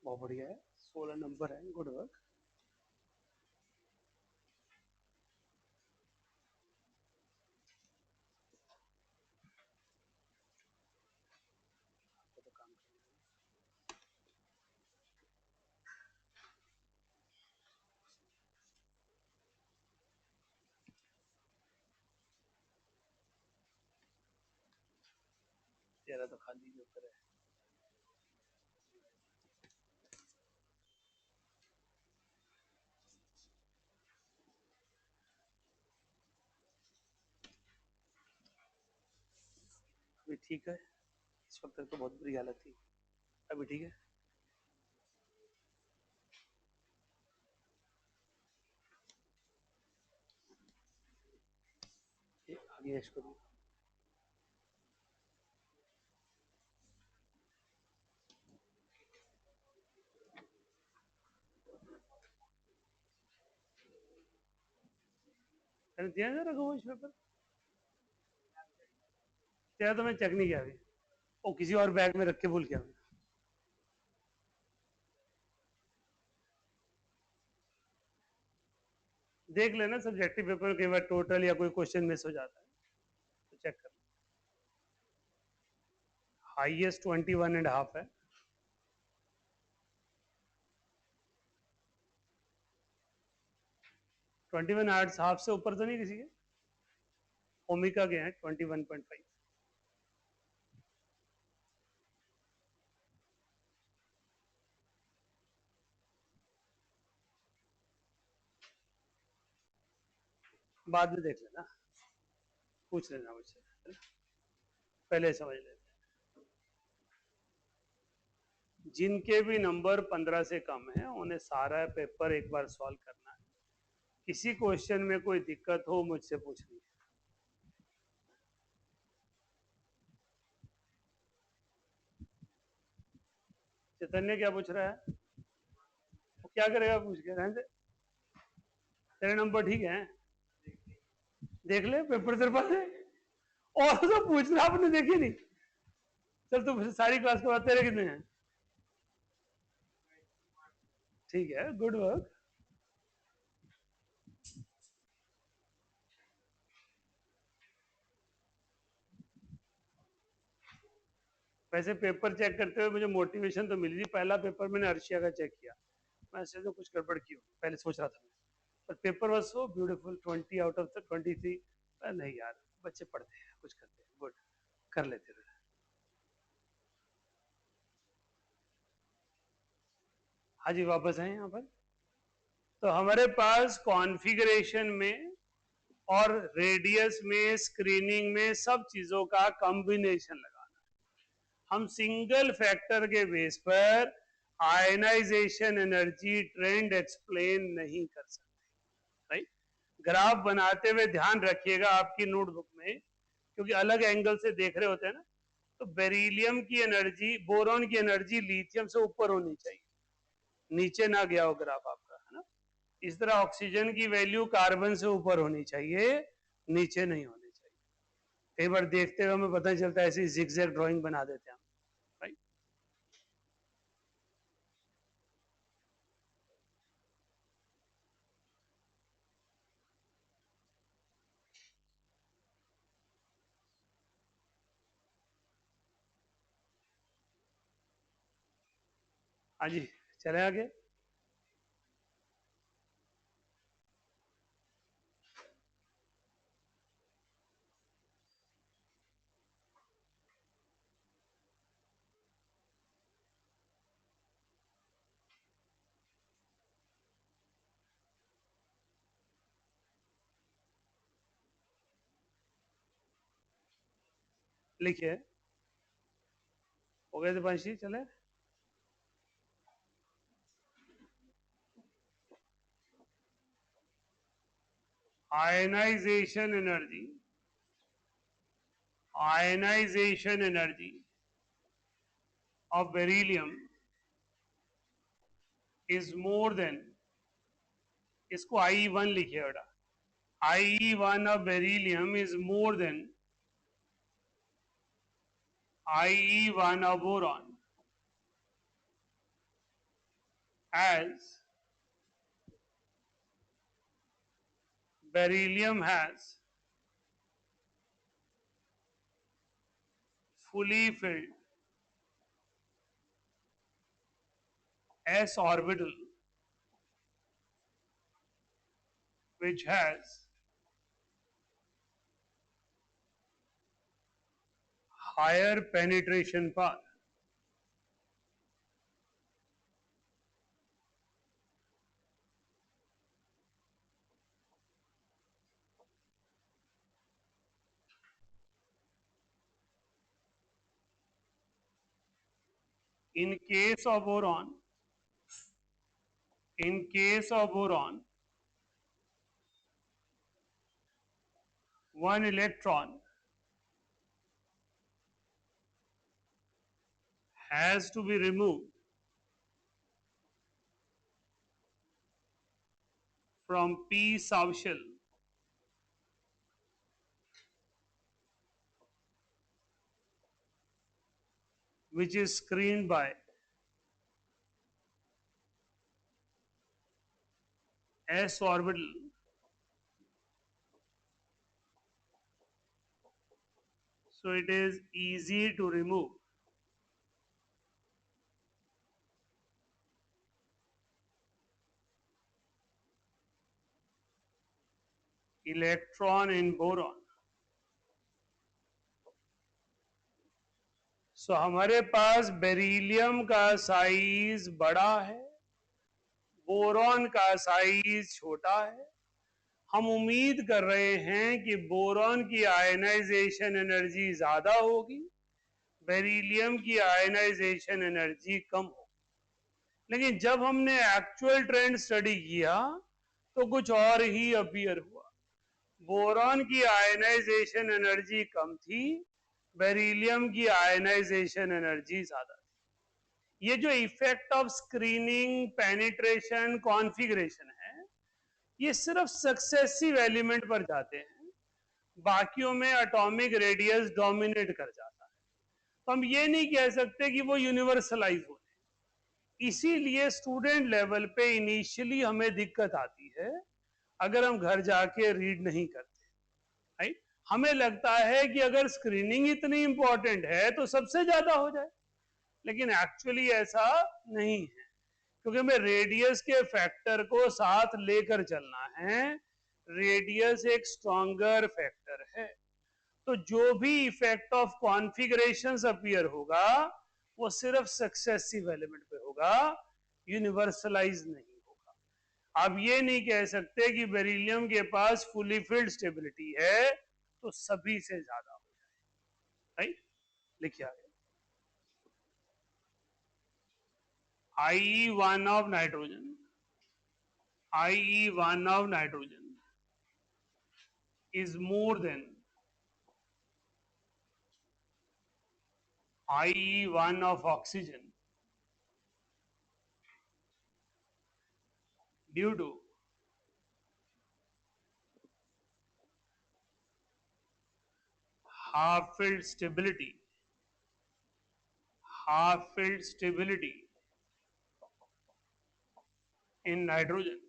बहुत बढ़िया है, 16 नंबर है, गुड वर्क। तो काम तेरा तो खाली के ऊपर है। अभी ठीक है, इस वक्त तक तो बहुत बुरी हालत थी, अभी ठीक है। आगे इसको दियो। मैंने दिया ना रघु इस पेपर, तेरा तो मैं चेक नहीं किया अभी, वो किसी और बैग में रख के भूल गया। देख लेना सब्जेक्टिव पेपर कई बार टोटल या कोई क्वेश्चन मिस हो जाता है, तो चेक कर। हाईएस्ट 21.5 है। 21 आर्ट्स हाफ से ऊपर तो नहीं किसी के, ओमिका के हैं 21.5। बाद में देख लेना, पूछ लेना मुझसे, पहले समझ लेना। जिनके भी नंबर 15 से कम है उन्हें सारा पेपर एक बार सॉल्व करना है, किसी क्वेश्चन में कोई दिक्कत हो मुझसे पूछनी है। चैतन्य क्या पूछ रहा है, वो क्या करेगा पूछ के, रहने दे, तेरे नंबर ठीक है, देख ले पेपर तेरे पास है, और तो पूछ रहा आपने देखी नहीं। चल तू सारी क्लास के बाद तेरे कितने हैं, ठीक है, गुड वर्क। वैसे पेपर चेक करते हुए मुझे मोटिवेशन तो मिली थी, पहला पेपर मैंने अर्शिया का चेक किया, मैं ऐसे तो कुछ गड़बड़ की हो पहले सोच रहा था मैं, पर paper was so beautiful, 20 out of the 23। नहीं यार, बच्चे पढ़ते हैं कुछ करते हैं, गुड, कर लेते हैं। हाँ जी, वापस आए यहाँ पर। तो हमारे पास कॉन्फ़िगरेशन में और रेडियस में स्क्रीनिंग में सब चीजों का कॉम्बिनेशन लगाना, हम सिंगल फैक्टर के बेस पर आयनाइजेशन एनर्जी ट्रेंड एक्सप्लेन नहीं कर सकते, राइट। ग्राफ बनाते हुए ध्यान रखिएगा आपकी नोटबुक में, क्योंकि अलग एंगल से देख रहे होते हैं ना, तो बेरिलियम की एनर्जी, बोरॉन की एनर्जी लिथियम से ऊपर होनी चाहिए, नीचे ना गया हो ग्राफ आपका, है ना। इस तरह ऑक्सीजन की वैल्यू कार्बन से ऊपर होनी चाहिए, नीचे नहीं होनी चाहिए। कई बार देखते हुए हमें पता चलता है, ऐसी जिगजैग ड्राइंग बना देते हैं हम, राइट। हाँ जी, चले आगे। लिखिए, हो गए दीपांशी, चले। ionization energy of beryllium is more than, इसको IE1 लिखिए बेटा, IE1 of beryllium is more than IE1 of boron, as beryllium has fully filled s orbital which has higher penetration power. In case of boron, one electron has to be removed from p subshell which is screened by s orbital so it is easy to remove. Electron in boron. सो हमारे पास बेरिलियम का साइज बड़ा है, बोरॉन का साइज छोटा है. हम उम्मीद कर रहे हैं कि बोरॉन की आयनाइजेशन एनर्जी ज्यादा होगी, बेरिलियम की आयनाइजेशन एनर्जी कम होगी. लेकिन जब हमने एक्चुअल ट्रेंड स्टडी किया तो कुछ और ही अपीयर हुआ. बोरॉन की आयनाइजेशन एनर्जी कम थी, बेरिलियम की आयनाइजेशन एनर्जी ज्यादा थी. ये जो effect of screening, penetration, configuration है, ये सिर्फ सक्सेसिव एलिमेंट पर जाते हैं, बाकियों में एटॉमिक रेडियस डोमिनेट कर जाता है. तो हम ये नहीं कह सकते कि वो यूनिवर्सलाइज हो. इसीलिए स्टूडेंट लेवल पे इनिशियली हमें दिक्कत आती है अगर हम घर जाके रीड नहीं करते. राइट, हमें लगता है कि अगर स्क्रीनिंग इतनी इंपॉर्टेंट है तो सबसे ज्यादा हो जाए, लेकिन एक्चुअली ऐसा नहीं है, क्योंकि हमें रेडियस के फैक्टर को साथ लेकर चलना है. रेडियस एक स्ट्रॉन्गर फैक्टर है, तो जो भी इफेक्ट ऑफ कॉन्फ़िगरेशंस अपीयर होगा वो सिर्फ सक्सेसिव एलिमेंट पे होगा, यूनिवर्सलाइज नहीं होगा. आप ये नहीं कह सकते कि बेरिलियम के पास फुली फिल्ड स्टेबिलिटी है तो सभी से ज्यादा हो जाए. राइट, लिखिए आगे. IE1 of nitrogen, IE1 of nitrogen is more than IE1 of oxygen due to half-filled stability in nitrogen.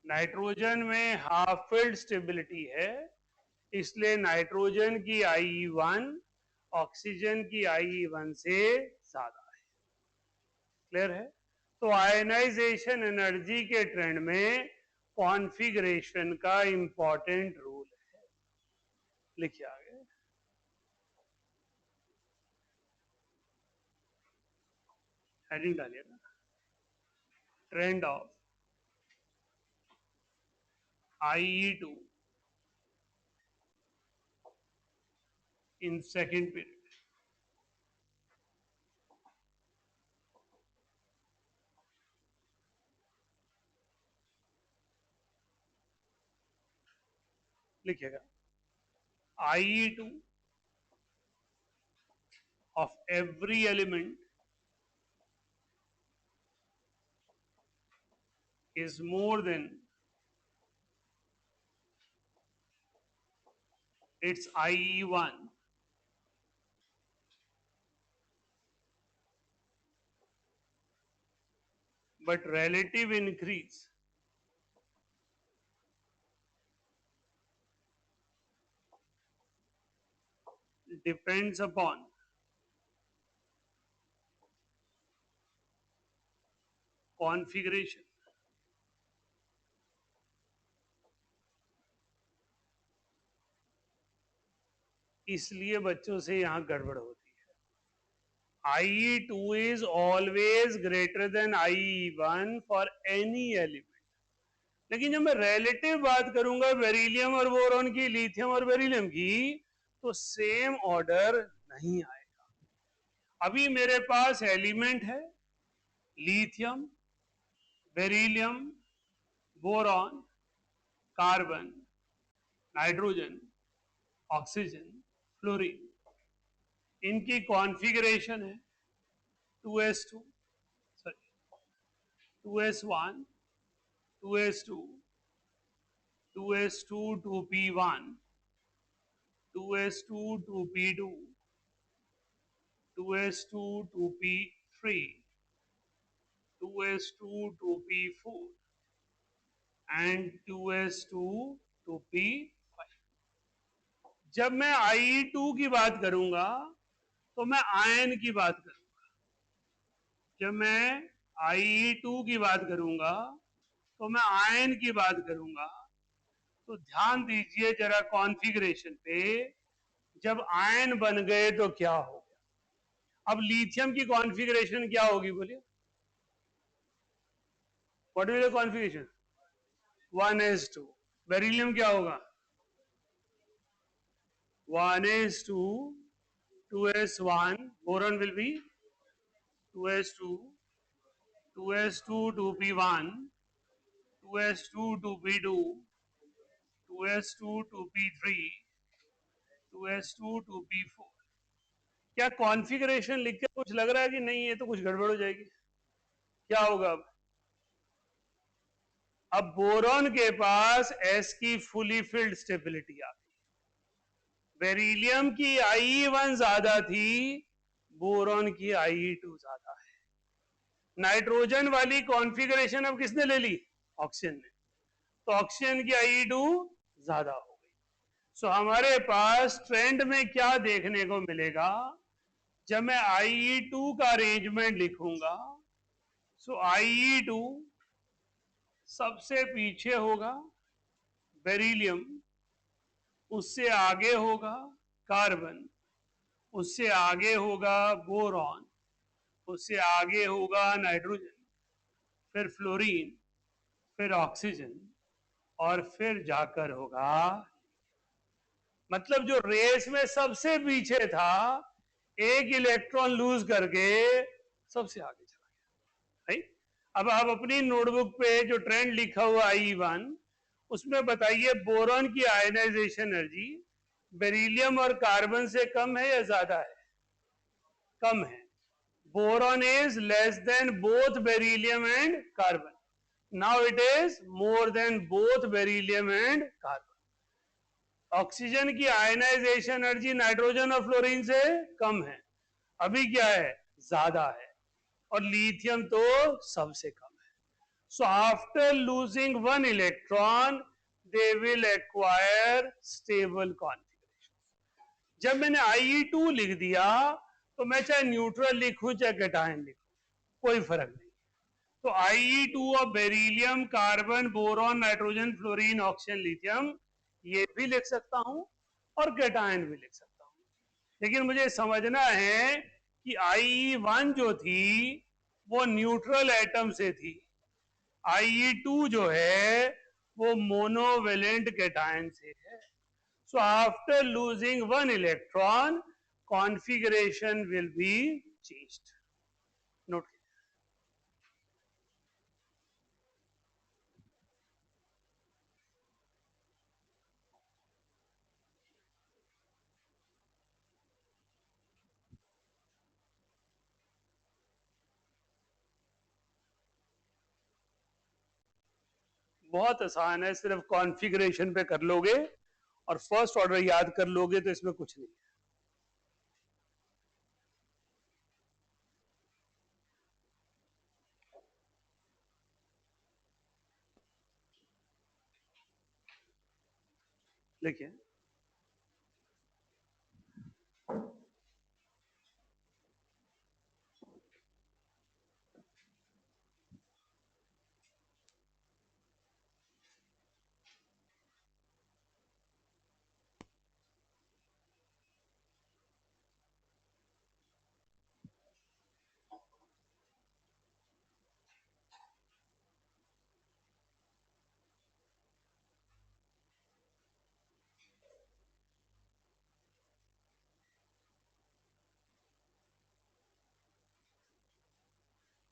Nitrogen में हाफ फील्ड स्टेबिलिटी है, इसलिए नाइट्रोजन की IE1 ऑक्सीजन की IE1 से ज्यादा है. क्लियर है? तो आयनाइजेशन एनर्जी के ट्रेंड में कॉन्फ़िगरेशन का इंपॉर्टेंट रोल है. लिखिए आगे. हेडिंग डालिएगा. Trend of IE2 in second period. लिखिएगा IE2 of every element is more than its IE1, but relative increase depends upon configuration. इसलिए बच्चों से यहां गड़बड़ होती है. IE2 is always greater than IE1 for any element. लेकिन जब मैं रिलेटिव बात करूंगा बेरिलियम और बोरॉन की, लिथियम और बेरिलियम की, तो सेम ऑर्डर नहीं आएगा. अभी मेरे पास एलिमेंट है lithium, beryllium, boron, carbon, nitrogen, oxygen, fluorine. इनकी कॉन्फ़िगरेशन है 2s2, sorry 2s1, 2s2, 2s2 2p1, 2s2 2p2, 2s2 2p3, 2s2 2p4 and 2s2 2p5. जब मैं IE2 की बात करूंगा तो मैं आयन की बात करूंगा. जब मैं IE2 की बात करूंगा तो मैं आयन की बात करूंगा. तो ध्यान दीजिए जरा कॉन्फ़िगरेशन पे. जब आयन बन गए तो क्या हो गया. अब लिथियम की कॉन्फ़िगरेशन क्या होगी बोलिए. What is the configuration? 1s2. Beryllium क्या होगा? 1s2, 2s1. boron will be 2s2, 2s2 2p1, 2s2 2p2, 2s2 2p3, 2s2 2p4. क्या कॉन्फ़िगरेशन लिख के कुछ लग रहा है कि नहीं? ये तो कुछ गड़बड़ हो जाएगी. क्या होगा अब बोरॉन के पास S की फुली फिल्ड स्टेबिलिटी आ गई. बेरिलियम की IE1 ज्यादा थी, बोरॉन की IE2 ज्यादा है. नाइट्रोजन वाली कॉन्फ़िगरेशन अब किसने ले ली? ऑक्सीजन ने. तो ऑक्सीजन की IE2 ज्यादा हो गई. सो हमारे पास ट्रेंड में क्या देखने को मिलेगा? जब मैं IE2 का अरेंजमेंट लिखूंगा, सो IE2 सबसे पीछे होगा बेरिलियम, उससे आगे होगा कार्बन, उससे आगे होगा बोरॉन, उससे आगे होगा नाइट्रोजन, फिर फ्लोरीन, फिर ऑक्सीजन और फिर जाकर होगा. मतलब जो रेस में सबसे पीछे था, एक इलेक्ट्रॉन लूज करके सबसे आगे चला गया. राइट. अब आप अपनी नोटबुक पे जो ट्रेंड लिखा हुआ IE1, उसमें बताइए बोरॉन की आयनाइजेशन एनर्जी बेरिलियम और कार्बन से कम है या ज्यादा है? कम है. Boron is less than both beryllium and carbon. Now it is more then both beryllium and carbon. Oxygen की आयनाइजेशन एनर्जी नाइट्रोजन और फ्लोरीन से कम है. अभी क्या है? ज्यादा है. और लिथियम तो सबसे कम है. So after losing one electron, they will acquire stable configuration. जब मैंने IE2 लिख दिया तो मैं चाहे न्यूट्रल लिखूं चाहे कैटायन लिखूं, कोई फर्क नहीं. तो IE2 of beryllium, carbon, boron, nitrogen, fluorine, oxygen, lithium, ये भी लिख सकता हूं और कैटायन भी लिख सकता हूं. लेकिन मुझे समझना है कि IE1 जो थी वो न्यूट्रल एटम से थी, IE2 जो है वो मोनोवेलेंट कैटायन से है. So after losing one electron configuration will be changed. Note. बहुत आसान है, सिर्फ कॉन्फ़िगरेशन पे कर लोगे और फर्स्ट ऑर्डर याद कर लोगे तो इसमें कुछ नहीं है। देखिए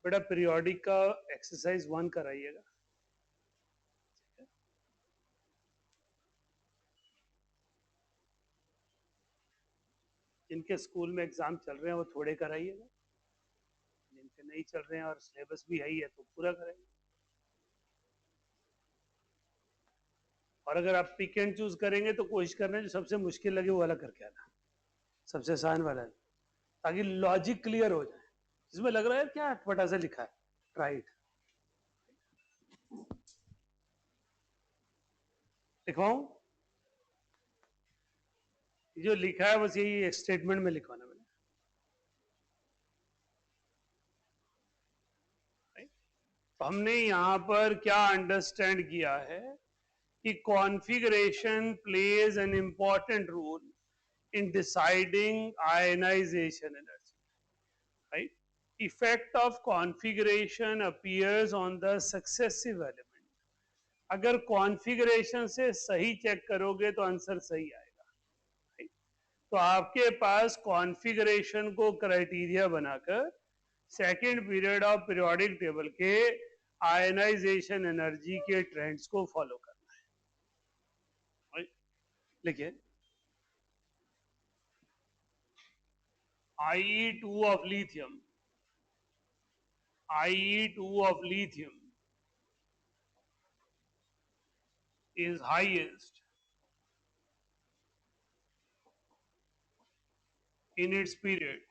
बेटा पीरियोडिक का एक्सरसाइज 1 कराइएगा। जिनके स्कूल में एग्जाम चल रहे हैं वो थोड़े कराइएगा, जिनके नहीं चल रहे हैं और सिलेबस भी है ही है तो पूरा कराइए। और अगर आप पिक एंड चूज करेंगे तो कोशिश करना जो सबसे मुश्किल लगे वो वाला करके आना, सबसे आसान वाला, ताकि लॉजिक क्लियर हो जाए। इसमें लग रहा है क्या अटपटा सा लिखा है, राइट लिखवाऊं? जो लिखा है बस यही स्टेटमेंट में लिखवाना मैंने। तो हमने यहां पर क्या अंडरस्टैंड किया है कि configuration plays an important role in deciding ionization energy, right? Effect of configuration appears on the successive element. अगर कॉन्फ़िगरेशन से सही चेक करोगे तो आंसर सही आएगा, right? तो आपके पास कॉन्फ़िगरेशन को क्राइटेरिया बनाकर second period of periodic table के आयनाइजेशन एनर्जी के ट्रेंड्स को फॉलो करना है। लिखिए IE2 of lithium, IE2 of lithium is highest in its period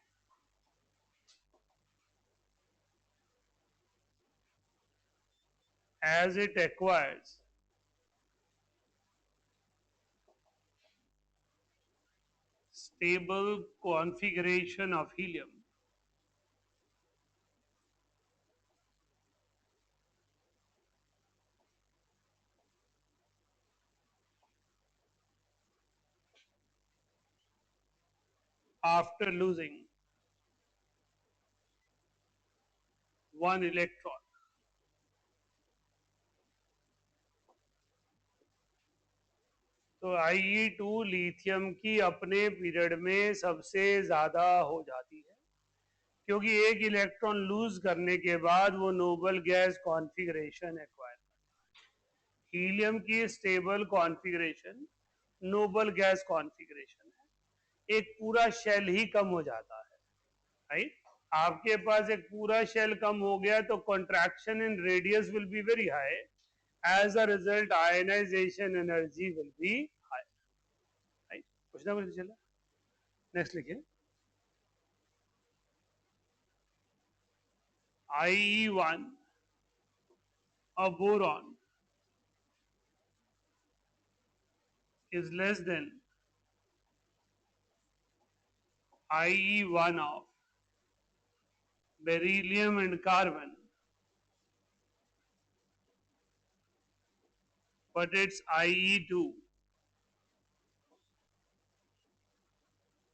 as it acquires stable configuration of helium after losing one electron. तो IE2 लिथियम की अपने पीरियड में सबसे ज्यादा हो जाती है, क्योंकि एक इलेक्ट्रॉन लूज करने के बाद वो नोबल गैस कॉन्फ़िगरेशन एक्वायर करता है। हीलियम की stable configuration Nobel gas configuration है, एक पूरा शेल ही कम हो जाता है, राइट? आपके पास एक पूरा शेल कम हो गया तो contraction in radius will be very high, as a result ionization energy will be high, right? कुछ ना कुछ चला। नेक्स्ट लिखिए IE1 of boron is less than IE1 of beryllium and carbon, but its IE2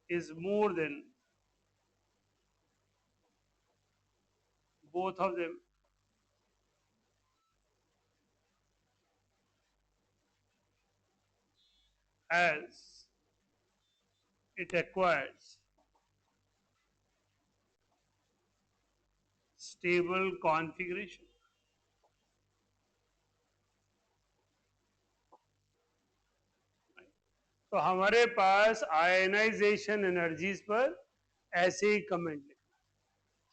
is more than both of them as it acquires stable configuration. तो हमारे पास आयनाइजेशन एनर्जीज पर ऐसे ही कमेंट लिखना।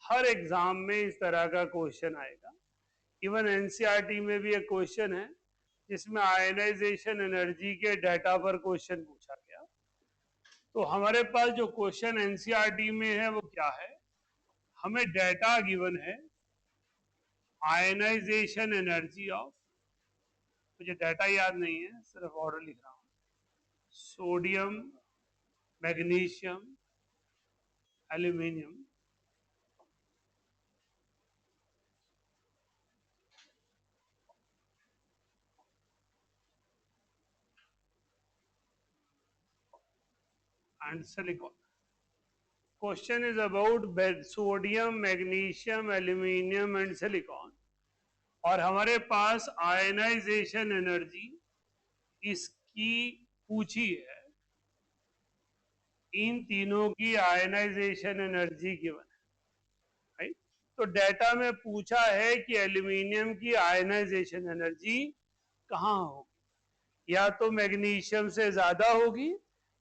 हर एग्जाम में इस तरह का क्वेश्चन आएगा। इवन एनसीईआरटी में भी एक क्वेश्चन है जिसमें आयनाइजेशन एनर्जी के डाटा पर क्वेश्चन पूछा गया। तो हमारे पास जो क्वेश्चन एनसीईआरटी में है वो क्या है, हमें डाटा गिवन है आयनाइजेशन एनर्जी ऑफ, मुझे डाटा याद नहीं है सिर्फ ऑर्डर लिख रहा हूं, sodium, magnesium, aluminium, and silicon. Question is about sodium, magnesium, aluminium and silicon. और हमारे पास आयनाइजेशन एनर्जी इसकी पूछी है, इन तीनों की आयनाइजेशन एनर्जी गिवन है, राइट। तो डाटा में पूछा है कि एल्यूमिनियम की आयनाइजेशन एनर्जी कहाँ होगी, या तो मैग्नीशियम से ज्यादा होगी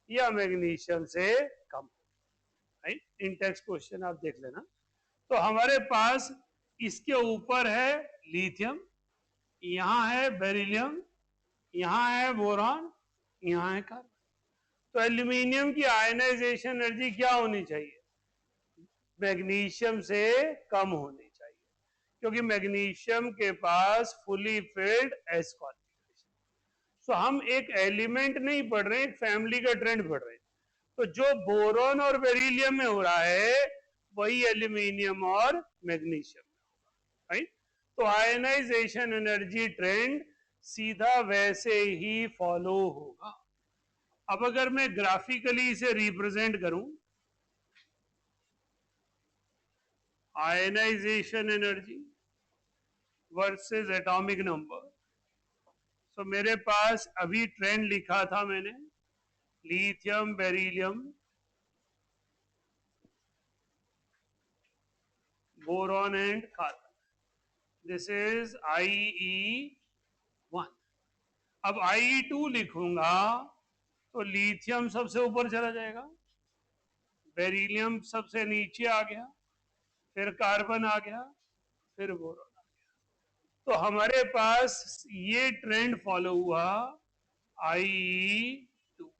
या मैग्नीशियम से कम, राइट। इन टेक्स्ट क्वेश्चन आप देख लेना। तो हमारे पास इसके ऊपर है लिथियम, यहां है बेरिलियम, यहां है बोरॉन, यहां है कार्बन। तो एल्यूमिनियम की आयनाइजेशन एनर्जी क्या होनी चाहिए, मैग्नीशियम से कम होनी चाहिए, क्योंकि मैग्नीशियम के पास फुली फिल्ड एस कॉन्फिगरेशन। सो हम एक एलिमेंट नहीं पढ़ रहे, एक फैमिली का ट्रेंड पढ़ रहे हैं। तो जो बोरॉन और बेरिलियम में हो रहा है वही एल्यूमिनियम और मैग्नीशियम में होगा, राइट। तो आयनाइजेशन एनर्जी ट्रेंड सीधा वैसे ही फॉलो होगा। अब अगर मैं ग्राफिकली इसे रिप्रेजेंट करूं, ionization energy versus atomic number, तो मेरे पास अभी ट्रेंड लिखा था मैंने, lithium, beryllium, boron and carbon, this is IE1। अब IE2 लिखूंगा तो लिथियम सबसे ऊपर चला जाएगा, बेरिलियम सबसे नीचे आ गया, फिर कार्बन आ गया, फिर बोरॉन आ गया। तो हमारे पास ये ट्रेंड फॉलो हुआ IE2।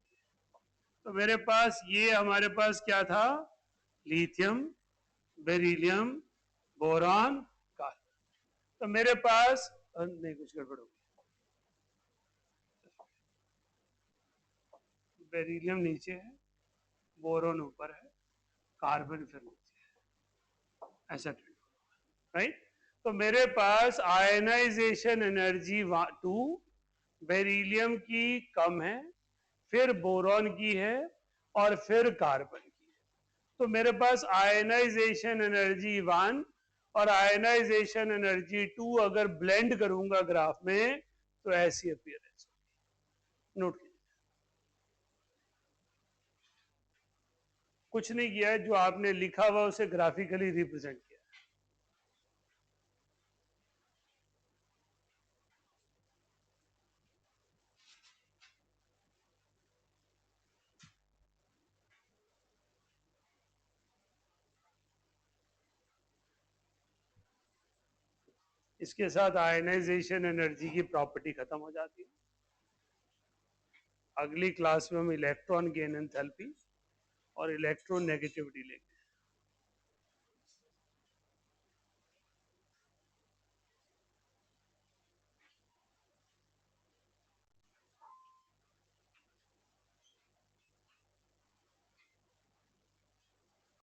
तो मेरे पास ये हमारे पास क्या था, लिथियम, बेरिलियम, बोरॉन, कार्बन। तो मेरे पास नहीं, कुछ गड़बड़ हो गई, बेरिलियम नीचे है, बोरॉन ऊपर है, कार्बन फिर नीचे है, ऐसा ट्रेंड, राइट। तो मेरे पास आयनाइजेशन एनर्जी 2 बेरिलियम की कम है, फिर बोरॉन की है, और फिर कार्बन की है। तो मेरे पास आयनाइजेशन एनर्जी 1 और आयनाइजेशन एनर्जी 2 अगर ब्लेंड करूंगा ग्राफ में तो ऐसी अपीयरेंस होगी। नोट कीजिए, कुछ नहीं किया है, जो आपने लिखा हुआ उसे ग्राफिकली रिप्रेजेंट किया। इसके साथ आयनाइजेशन एनर्जी की प्रॉपर्टी खत्म हो जाती है। अगली क्लास में हम इलेक्ट्रॉन गेन एंथैल्पी और इलेक्ट्रोनेगेटिविटी लेंगे।